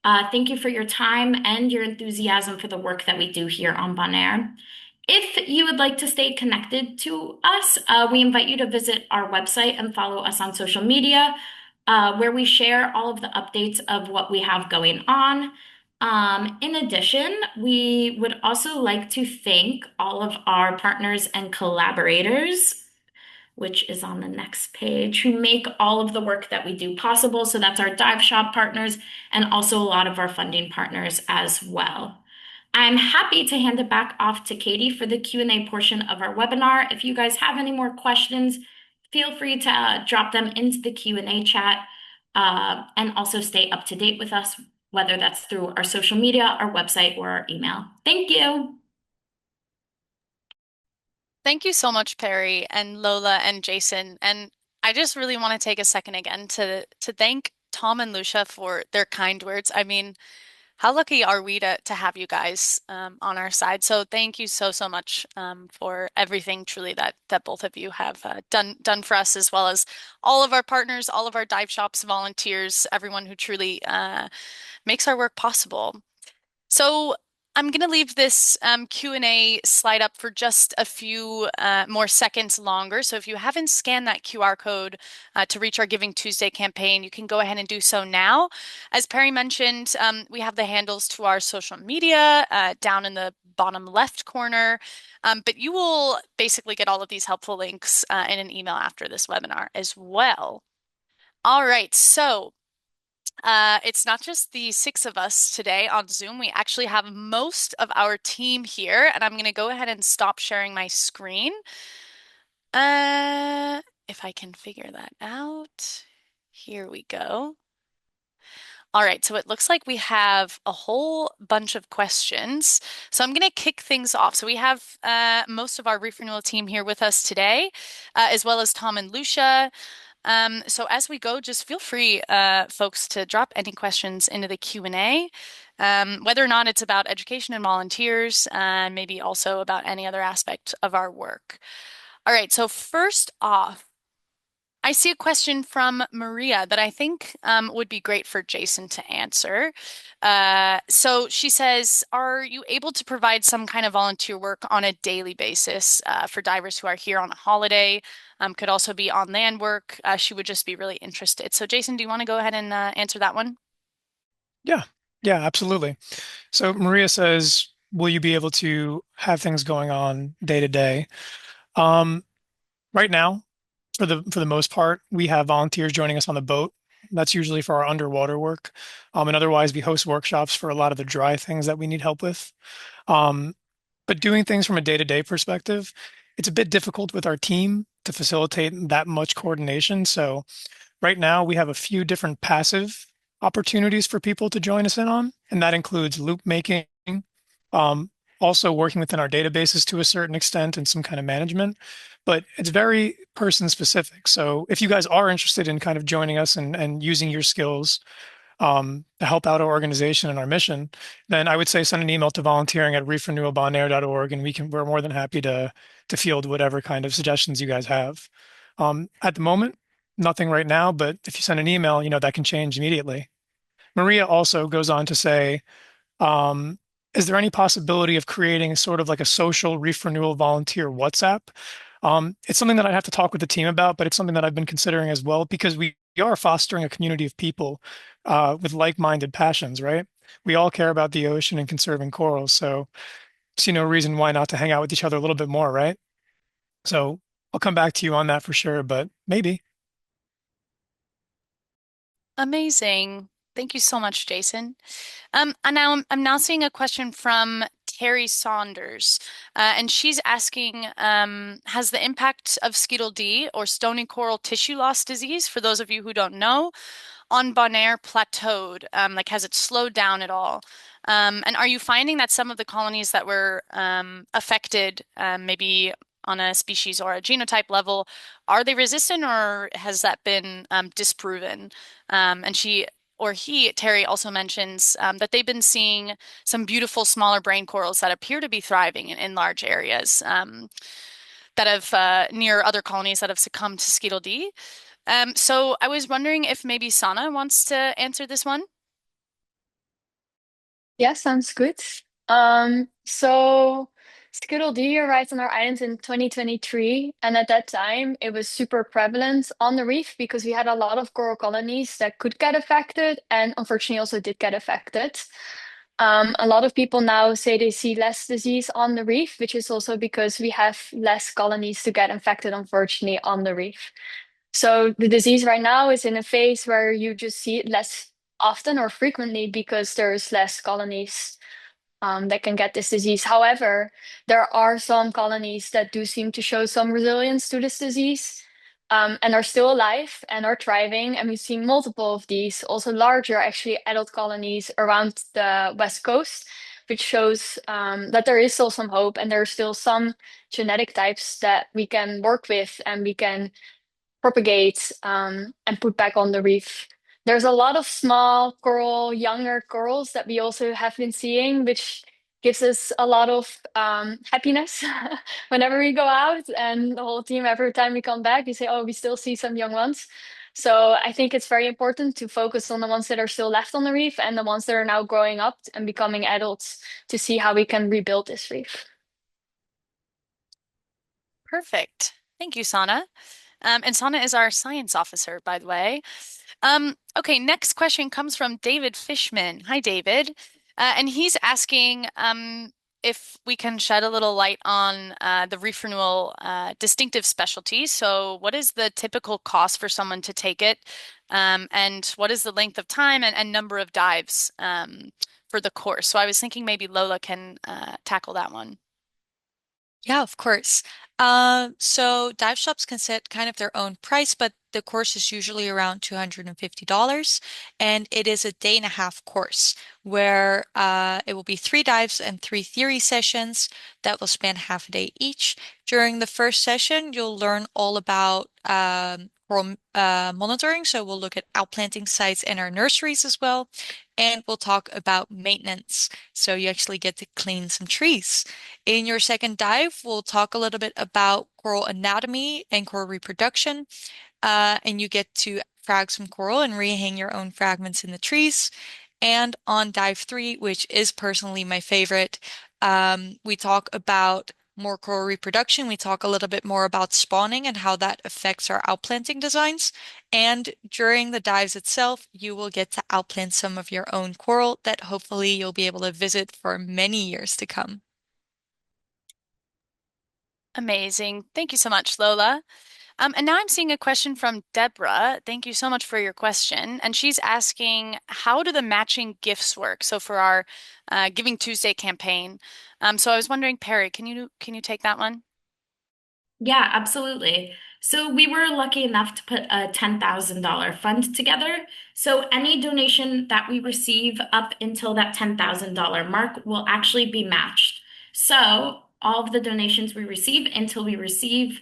Thank you for your time and your enthusiasm for the work that we do here on Bonaire. If you would like to stay connected to us, we invite you to visit our website and follow us on social media, where we share all of the updates of what we have going on. In addition, we would also like to thank all of our partners and collaborators, which is on the next page, who make all of the work that we do possible. So that's our dive shop partners and also a lot of our funding partners as well. I'm happy to hand it back off to Katie for the Q&A portion of our webinar. If you guys have any more questions, feel free to drop them into the Q&A chat, and also stay up to date with us, whether that's through our social media, our website, or our email. Thank you. Thank you so much, Perry and Lola and Jason. And I just really want to take a second again to thank Tom and Lucia for their kind words. I mean, how lucky are we to have you guys on our side? So thank you so much for everything truly that both of you have done for us, as well as all of our partners, all of our dive shops, volunteers, everyone who truly makes our work possible. So I'm going to leave this Q&A slide up for just a few more seconds longer. So if you haven't scanned that QR code to reach our Giving Tuesday campaign, you can go ahead and do so now. As Perry mentioned, we have the handles to our social media down in the bottom left corner, but you will basically get all of these helpful links in an email after this webinar as well. All right, so it's not just the six of us today on Zoom. We actually have most of our team here, and I'm going to go ahead and stop sharing my screen. If I can figure that out. Here we go. All right, so it looks like we have a whole bunch of questions. So I'm going to kick things off. So we have most of our Reef Renewal team here with us today, as well as Tom and Lucia. So as we go, just feel free, folks, to drop any questions into the Q&A, whether or not it's about education and volunteers, and maybe also about any other aspect of our work. All right, so first off, I see a question from Maria that I think would be great for Jason to answer. So she says, are you able to provide some kind of volunteer work on a daily basis for divers who are here on a holiday? Could also be on land work. She would just be really interested. So Jason, do you want to go ahead and answer that one? Yeah, yeah, absolutely. So Maria says, will you be able to have things going on day to day? Um, right now, for the most part, we have volunteers joining us on the boat. That's usually for our underwater work. And otherwise, we host workshops for a lot of the dry things that we need help with. Um, but doing things from a day-to-day perspective, it's a bit difficult with our team to facilitate that much coordination. So right now, we have a few different passive opportunities for people to join us in on, and that includes loop making, um, also working within our databases to a certain extent and some kind of management. But it's very person specific. So if you guys are interested in kind of joining us and using your skills to help out our organization and our mission, then I would say send an email to volunteering at reefrenewalbonaire.org, and we're more than happy to field whatever kind of suggestions you guys have. At the moment, nothing right now, but if you send an email, that can change immediately. Maria also goes on to say, um, is there any possibility of creating sort of like a social reef renewal volunteer WhatsApp? It's something that I'd have to talk with the team about, but it's something that I've been considering as well because we are fostering a community of people with like-minded passions, right? We all care about the ocean and conserving corals, so see no reason why not to hang out with each other a little bit more, right? So I'll come back to you on that for sure, but maybe. Amazing. Thank you so much, Jason. And now I'm now seeing a question from Terry Saunders, and she's asking, has the impact of Skeetal D or stony coral tissue loss disease, for those of you who don't know, on Bonaire plateaued? Like, has it slowed down at all? And are you finding that some of the colonies that were affected, maybe on a species or a genotype level, are they resistant or has that been disproven? And she or he, Terry, also mentions that they've been seeing some beautiful smaller brain corals that appear to be thriving in large areas that have near other colonies that have succumbed to Skeetal D. So I was wondering if maybe Sana wants to answer this one. Yeah, sounds good. So Skittle D arrived on our island in 2023, and at that time it was super prevalent on the reef because we had a lot of coral colonies that could get affected and unfortunately also did get affected. A lot of people now say they see less disease on the reef, which is also because we have less colonies to get infected, unfortunately, on the reef. So the disease right now is in a phase where you just see it less often or frequently because there's less colonies that can get this disease. However, there are some colonies that do seem to show some resilience to this disease and are still alive and are thriving. And we've seen multiple of these, also larger, actually, adult colonies around the West Coast, which shows that there is still some hope and there are still some genetic types that we can work with and we can propagate and put back on the reef. There's a lot of small coral, younger corals that we also have been seeing, which gives us a lot of happiness whenever we go out. And the whole team, every time we come back, we say, oh, we still see some young ones. So I think it's very important to focus on the ones that are still left on the reef and the ones that are now growing up and becoming adults to see how we can rebuild this reef. Perfect. Thank you, Sana. And Sana is our science officer, by the way. Okay, next question comes from David Fishman. Hi, David. And he's asking if we can shed a little light on the Reef Renewal distinctive specialty. So, what is the typical cost for someone to take it? And what is the length of time and number of dives for the course? So, I was thinking maybe Lola can tackle that one. Yeah, of course. So dive shops can set kind of their own price, but the course is usually around $250, and it is a day and a half course where it will be 3 dives and 3 theory sessions that will span half a day each. During the first session, you'll learn all about coral monitoring. So we'll look at outplanting sites and our nurseries as well, and we'll talk about maintenance. So you actually get to clean some trees. In your second dive, we'll talk a little bit about coral anatomy and coral reproduction, and you get to frag some coral and rehang your own fragments in the trees. And on dive 3, which is personally my favorite, we talk about more coral reproduction. We talk a little bit more about spawning and how that affects our outplanting designs. And during the dives itself, you will get to outplant some of your own coral that hopefully you'll be able to visit for many years to come. Amazing. Thank you so much, Lola. And now I'm seeing a question from Deborah. Thank you so much for your question. And she's asking, how do the matching gifts work? So for our Giving Tuesday campaign. So I was wondering, Perry, can you take that one? Yeah, absolutely. So we were lucky enough to put a $10,000 fund together. So any donation that we receive up until that $10,000 mark will actually be matched. So all of the donations we receive until we receive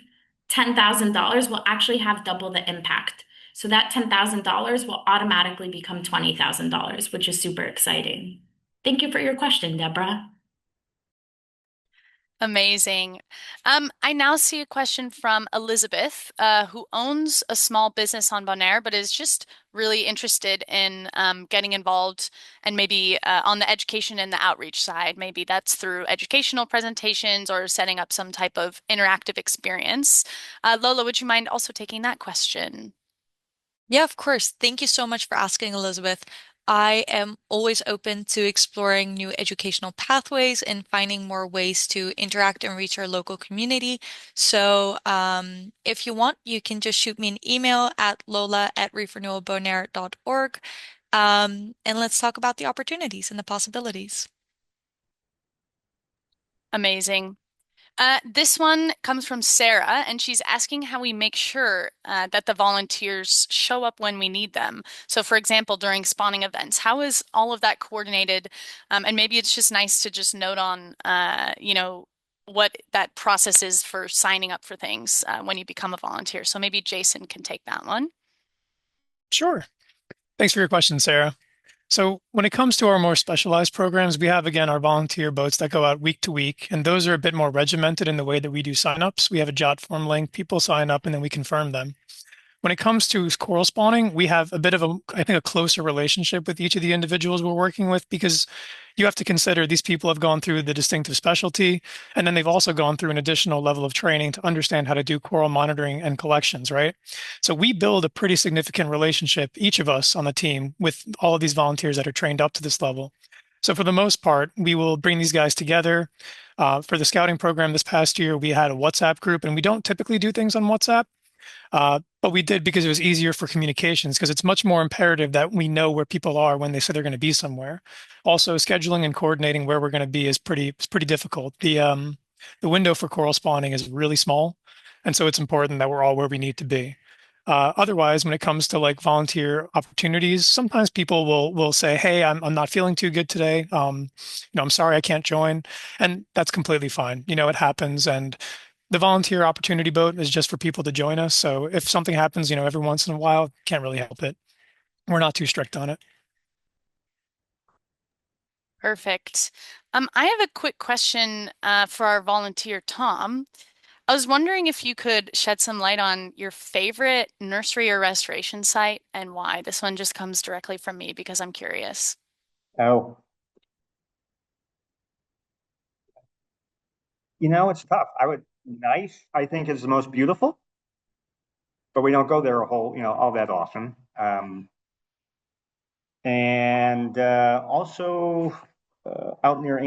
$10,000 will actually have double the impact. So that $10,000 will automatically become $20,000, which is super exciting. Thank you for your question, Deborah. Amazing. I now see a question from Elizabeth, who owns a small business on Bonaire, but is just really interested in getting involved and maybe on the education and the outreach side. Maybe that's through educational presentations or setting up some type of interactive experience. Lola, would you mind also taking that question? Yeah, of course. Thank you so much for asking, Elizabeth. I am always open to exploring new educational pathways and finding more ways to interact and reach our local community. So, if you want, you can just shoot me an email at lola@reefrenewalbonaire.org. And let's talk about the opportunities and the possibilities. Amazing. This one comes from Sarah, and she's asking how we make sure that the volunteers show up when we need them. So, for example, during spawning events, how is all of that coordinated? And maybe it's just nice to just note on, what that process is for signing up for things when you become a volunteer. So maybe Jason can take that one. Sure. Thanks for your question, Sarah. So when it comes to our more specialized programs, we have again our volunteer boats that go out week to week, and those are a bit more regimented in the way that we do signups. We have a jot form link, people sign up, and then we confirm them. When it comes to coral spawning, we have a bit of I think, a closer relationship with each of the individuals we're working with because you have to consider these people have gone through the distinctive specialty, and then they've also gone through an additional level of training to understand how to do coral monitoring and collections, right? So we build a pretty significant relationship, each of us on the team, with all of these volunteers that are trained up to this level. So for the most part, we will bring these guys together. For the scouting program this past year, we had a WhatsApp group, and we don't typically do things on WhatsApp. But we did because it was easier for communications, because it's much more imperative that we know where people are when they say they're going to be somewhere. Also, scheduling and coordinating where we're going to be is pretty difficult. The window for coral spawning is really small, and so it's important that we're all where we need to be. Otherwise, when it comes to like volunteer opportunities, sometimes people will say, "Hey, I'm not feeling too good today. I'm sorry I can't join," and that's completely fine. It happens, and the volunteer opportunity boat is just for people to join us. So if something happens, every once in a while, can't really help it. We're not too strict on it. Perfect. I have a quick question for our volunteer, Tom. I was wondering if you could shed some light on your favorite nursery or restoration site and why. This one just comes directly from me because I'm curious. Oh, it's tough. Nice, I think, is the most beautiful, but we don't go there all that often. And also out near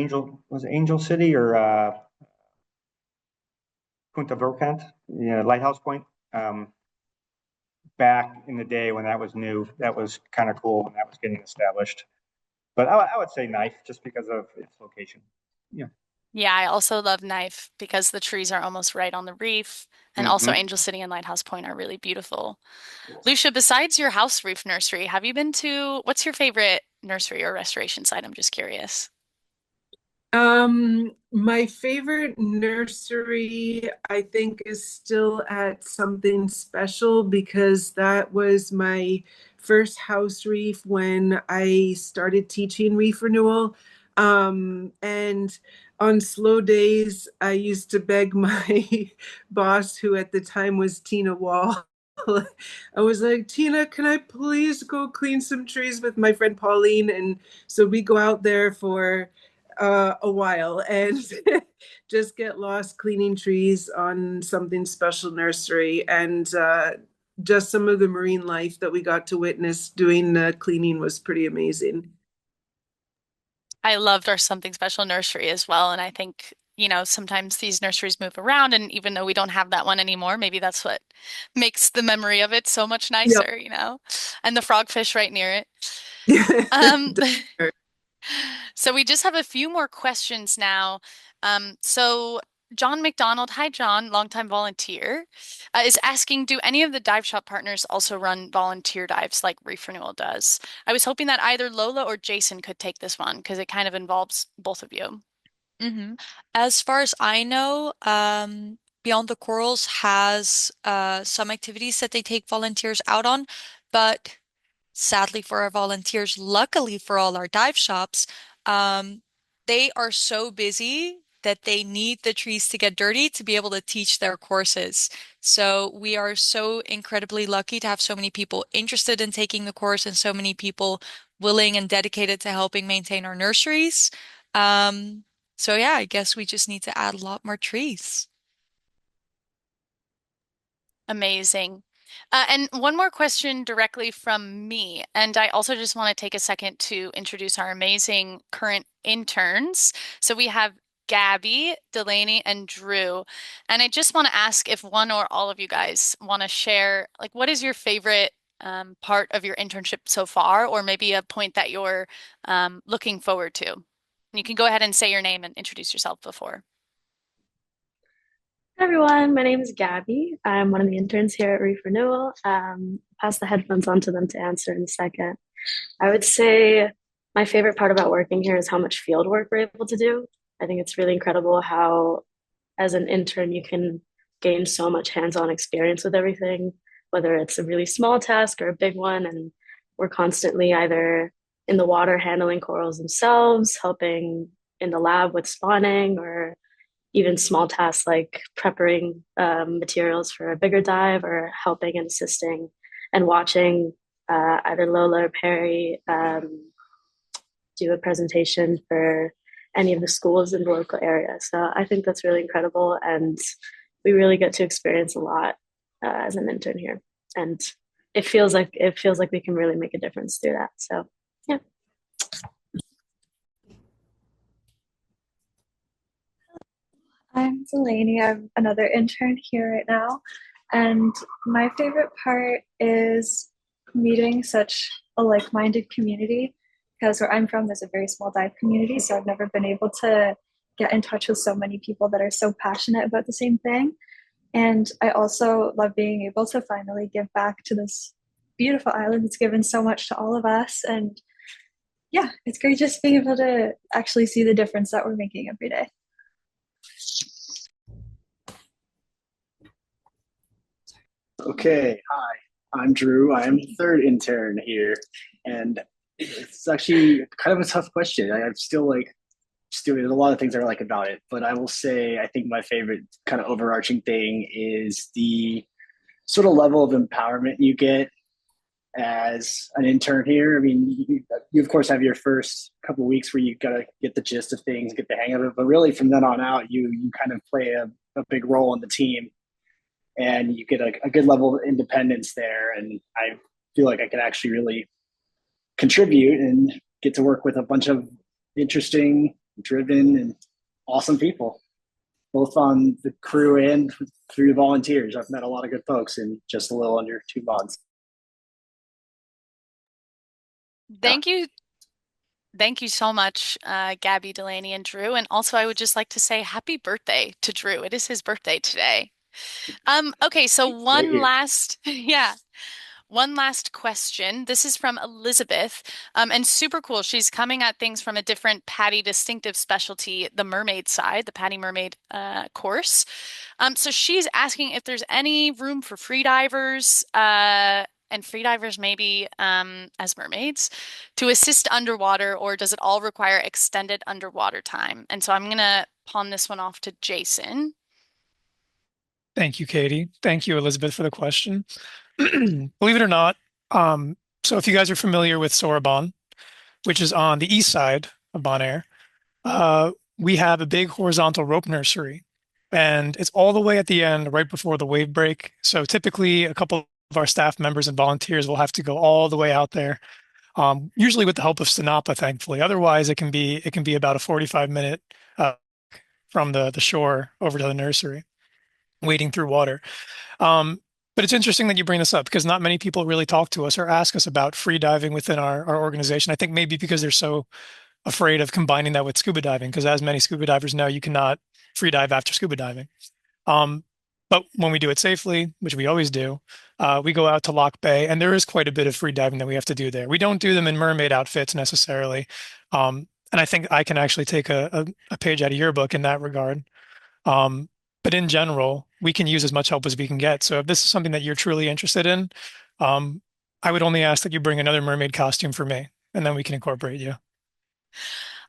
was it Angel City or Punta Vercant, Lighthouse Point. Back in the day when that was new, that was kind of cool when that was getting established. But I would say knife just because of its location. Yeah. Yeah, I also love Knife because the trees are almost right on the reef. And also Hmm. Angel City and Lighthouse Point are really beautiful. Lucia, besides your house reef nursery, have you been to, what's your favorite nursery or restoration site? I'm just curious. My favorite nursery, I think, is still at Something Special because that was my first house reef when I started teaching reef renewal. And on slow days, I used to beg my boss, who at the time was Tina Wall. I was like, Tina, can I please go clean some trees with my friend Pauline? And so we go out there for a while and just get lost cleaning trees on Something Special nursery. And just some of the marine life that we got to witness doing the cleaning was pretty amazing. I loved our Something Special nursery as well. And I think, sometimes these nurseries move around. And even though we don't have that one anymore, maybe that's what makes the memory of it so much Yep. nicer. And the frogfish right near it. Um, so we just have a few more questions now. So John McDonald, hi John, longtime volunteer, is asking, do any of the dive shop partners also run volunteer dives like Reef Renewal does? I was hoping that either Lola or Jason could take this one because it kind of involves both of you. Hmm. As far as I know, Beyond the Corals has some activities that they take volunteers out on, but sadly for our volunteers, luckily for all our dive shops, um, they are so busy that they need the trees to get dirty to be able to teach their courses. So we are so incredibly lucky to have so many people interested in taking the course and so many people willing and dedicated to helping maintain our nurseries. Um, so yeah, I guess we just need to add a lot more trees. Amazing. And one more question directly from me. And I also just want to take a second to introduce our amazing current interns. So we have Gabby, Delaney, and Drew. And I just want to ask if one or all of you guys want to share, like, what is your favorite part of your internship so far, or maybe a point that you're looking forward to? You can go ahead and say your name and introduce yourself before. Hi everyone, my name is Gabby. I'm one of the interns here at Reef Renewal. Pass the headphones on to them to answer in a second. I would say my favorite part about working here is how much field work we're able to do. I think it's really incredible how, as an intern, you can gain so much hands-on experience with everything, whether it's a really small task or a big one. And we're constantly either in the water handling corals themselves, helping in the lab with spawning, or even small tasks like preparing materials for a bigger dive or helping and assisting and watching either Lola or Perry do a presentation for any of the schools in the local area. So I think that's really incredible, and we really get to experience a lot as an intern here, and it feels like we can really make a difference through that. So yeah. I'm Delaney. I'm another intern here right now. And my favorite part is meeting such a like-minded community because where I'm from, there's a very small dive community. So I've never been able to get in touch with so many people that are so passionate about the same thing. And I also love being able to finally give back to this beautiful island that's given so much to all of us. And yeah, it's great just being able to actually see the difference that we're making every day. Okay, hi, I'm Drew. I'm the third intern here, and it's actually kind of a tough question. I'm still still there's a lot of things I like about it, but I will say I think my favorite kind of overarching thing is the sort of level of empowerment you get as an intern here. I mean, you of course have your first couple of weeks where you gotta get the gist of things, get the hang of it, but really from then on out, you kind of play a big role in the team and you get a good level of independence there. And I feel like I can actually really contribute and get to work with a bunch of interesting, driven, and awesome people, both on the crew and through the volunteers. I've met a lot of good folks in just a little under 2 months. Yeah. Thank you. Thank you so much, Gabby, Delaney, and Drew. And also, I would just like to say happy birthday to Drew. It is his birthday today. Okay, so Right one here. last, yeah, one last question. This is from Elizabeth, and super cool. She's coming at things from a different Patty distinctive specialty, the mermaid side, the Patty Mermaid course. So she's asking if there's any room for freedivers, and freedivers maybe as mermaids to assist underwater, or does it all require extended underwater time? And so I'm gonna pawn this one off to Jason. Thank you, Katie. Thank you, Elizabeth, for the question. Believe it or not, so if you guys are familiar with Sorbonne, which is on the east side of Bonaire, uh, we have a big horizontal rope nursery, and it's all the way at the end, right before the wave break. So typically, a couple of our staff members and volunteers will have to go all the way out there, usually with the help of Sinapa, thankfully. Otherwise, it can be about a 45-minute from the shore over to the nursery, wading through water. Um, but it's interesting that you bring this up because not many people really talk to us or ask us about free diving within our organization. I think maybe because they're so afraid of combining that with scuba diving, because as many scuba divers know, you cannot free dive after scuba diving. Um, but when we do it safely, which we always do, we go out to Lock Bay, and there is quite a bit of free diving that we have to do there. We don't do them in mermaid outfits necessarily. And I think I can actually take a page out of your book in that regard. Um, but in general, we can use as much help as we can get. So if this is something that you're truly interested in, um, I would only ask that you bring another mermaid costume for me, and then we can incorporate you.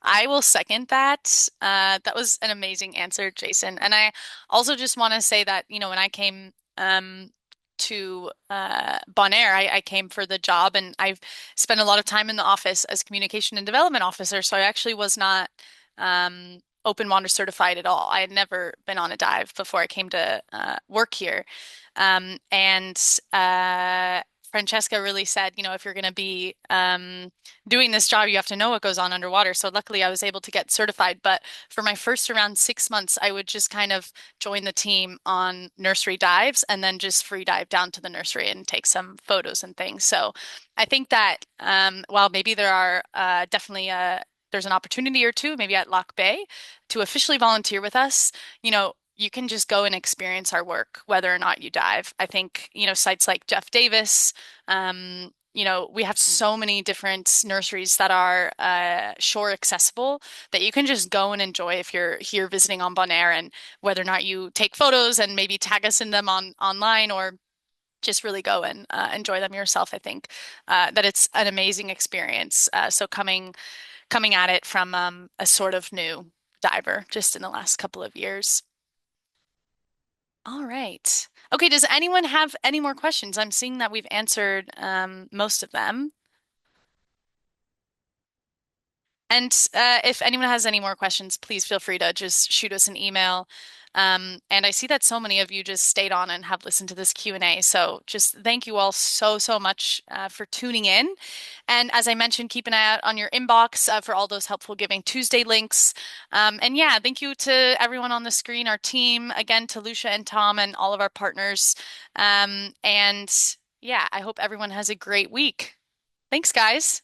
I will second that. That was an amazing answer, Jason. And I also just want to say that, when I came to Bonaire, I came for the job and I've spent a lot of time in the office as communication and development officer. So I actually was not open water certified at all. I had never been on a dive before I came to work here. And Francesca really said, if you're going to be doing this job, you have to know what goes on underwater. So luckily, I was able to get certified. But for my first around 6 months, I would just kind of join the team on nursery dives and then just free dive down to the nursery and take some photos and things. So I think that while maybe there are definitely there's an opportunity or two, maybe at Lock Bay, to officially volunteer with us, you can just go and experience our work, whether or not you dive. I think, sites like Jeff Davis, we have so many different nurseries that are shore accessible that you can just go and enjoy if you're here visiting on Bonaire, and whether or not you take photos and maybe tag us in them online, or just really go and enjoy them yourself. I think that it's an amazing experience. So coming at it from a sort of new diver just in the last couple of years. All right. Okay, does anyone have any more questions? I'm seeing that we've answered most of them. And if anyone has any more questions, please feel free to just shoot us an email. And I see that so many of you just stayed on and have listened to this Q&A. So just thank you all so, so much for tuning in. And as I mentioned, keep an eye out on your inbox for all those helpful Giving Tuesday links. And yeah, thank you to everyone on the screen, our team, again, to Lucia and Tom and all of our partners. And yeah, I hope everyone has a great week. Thanks, guys.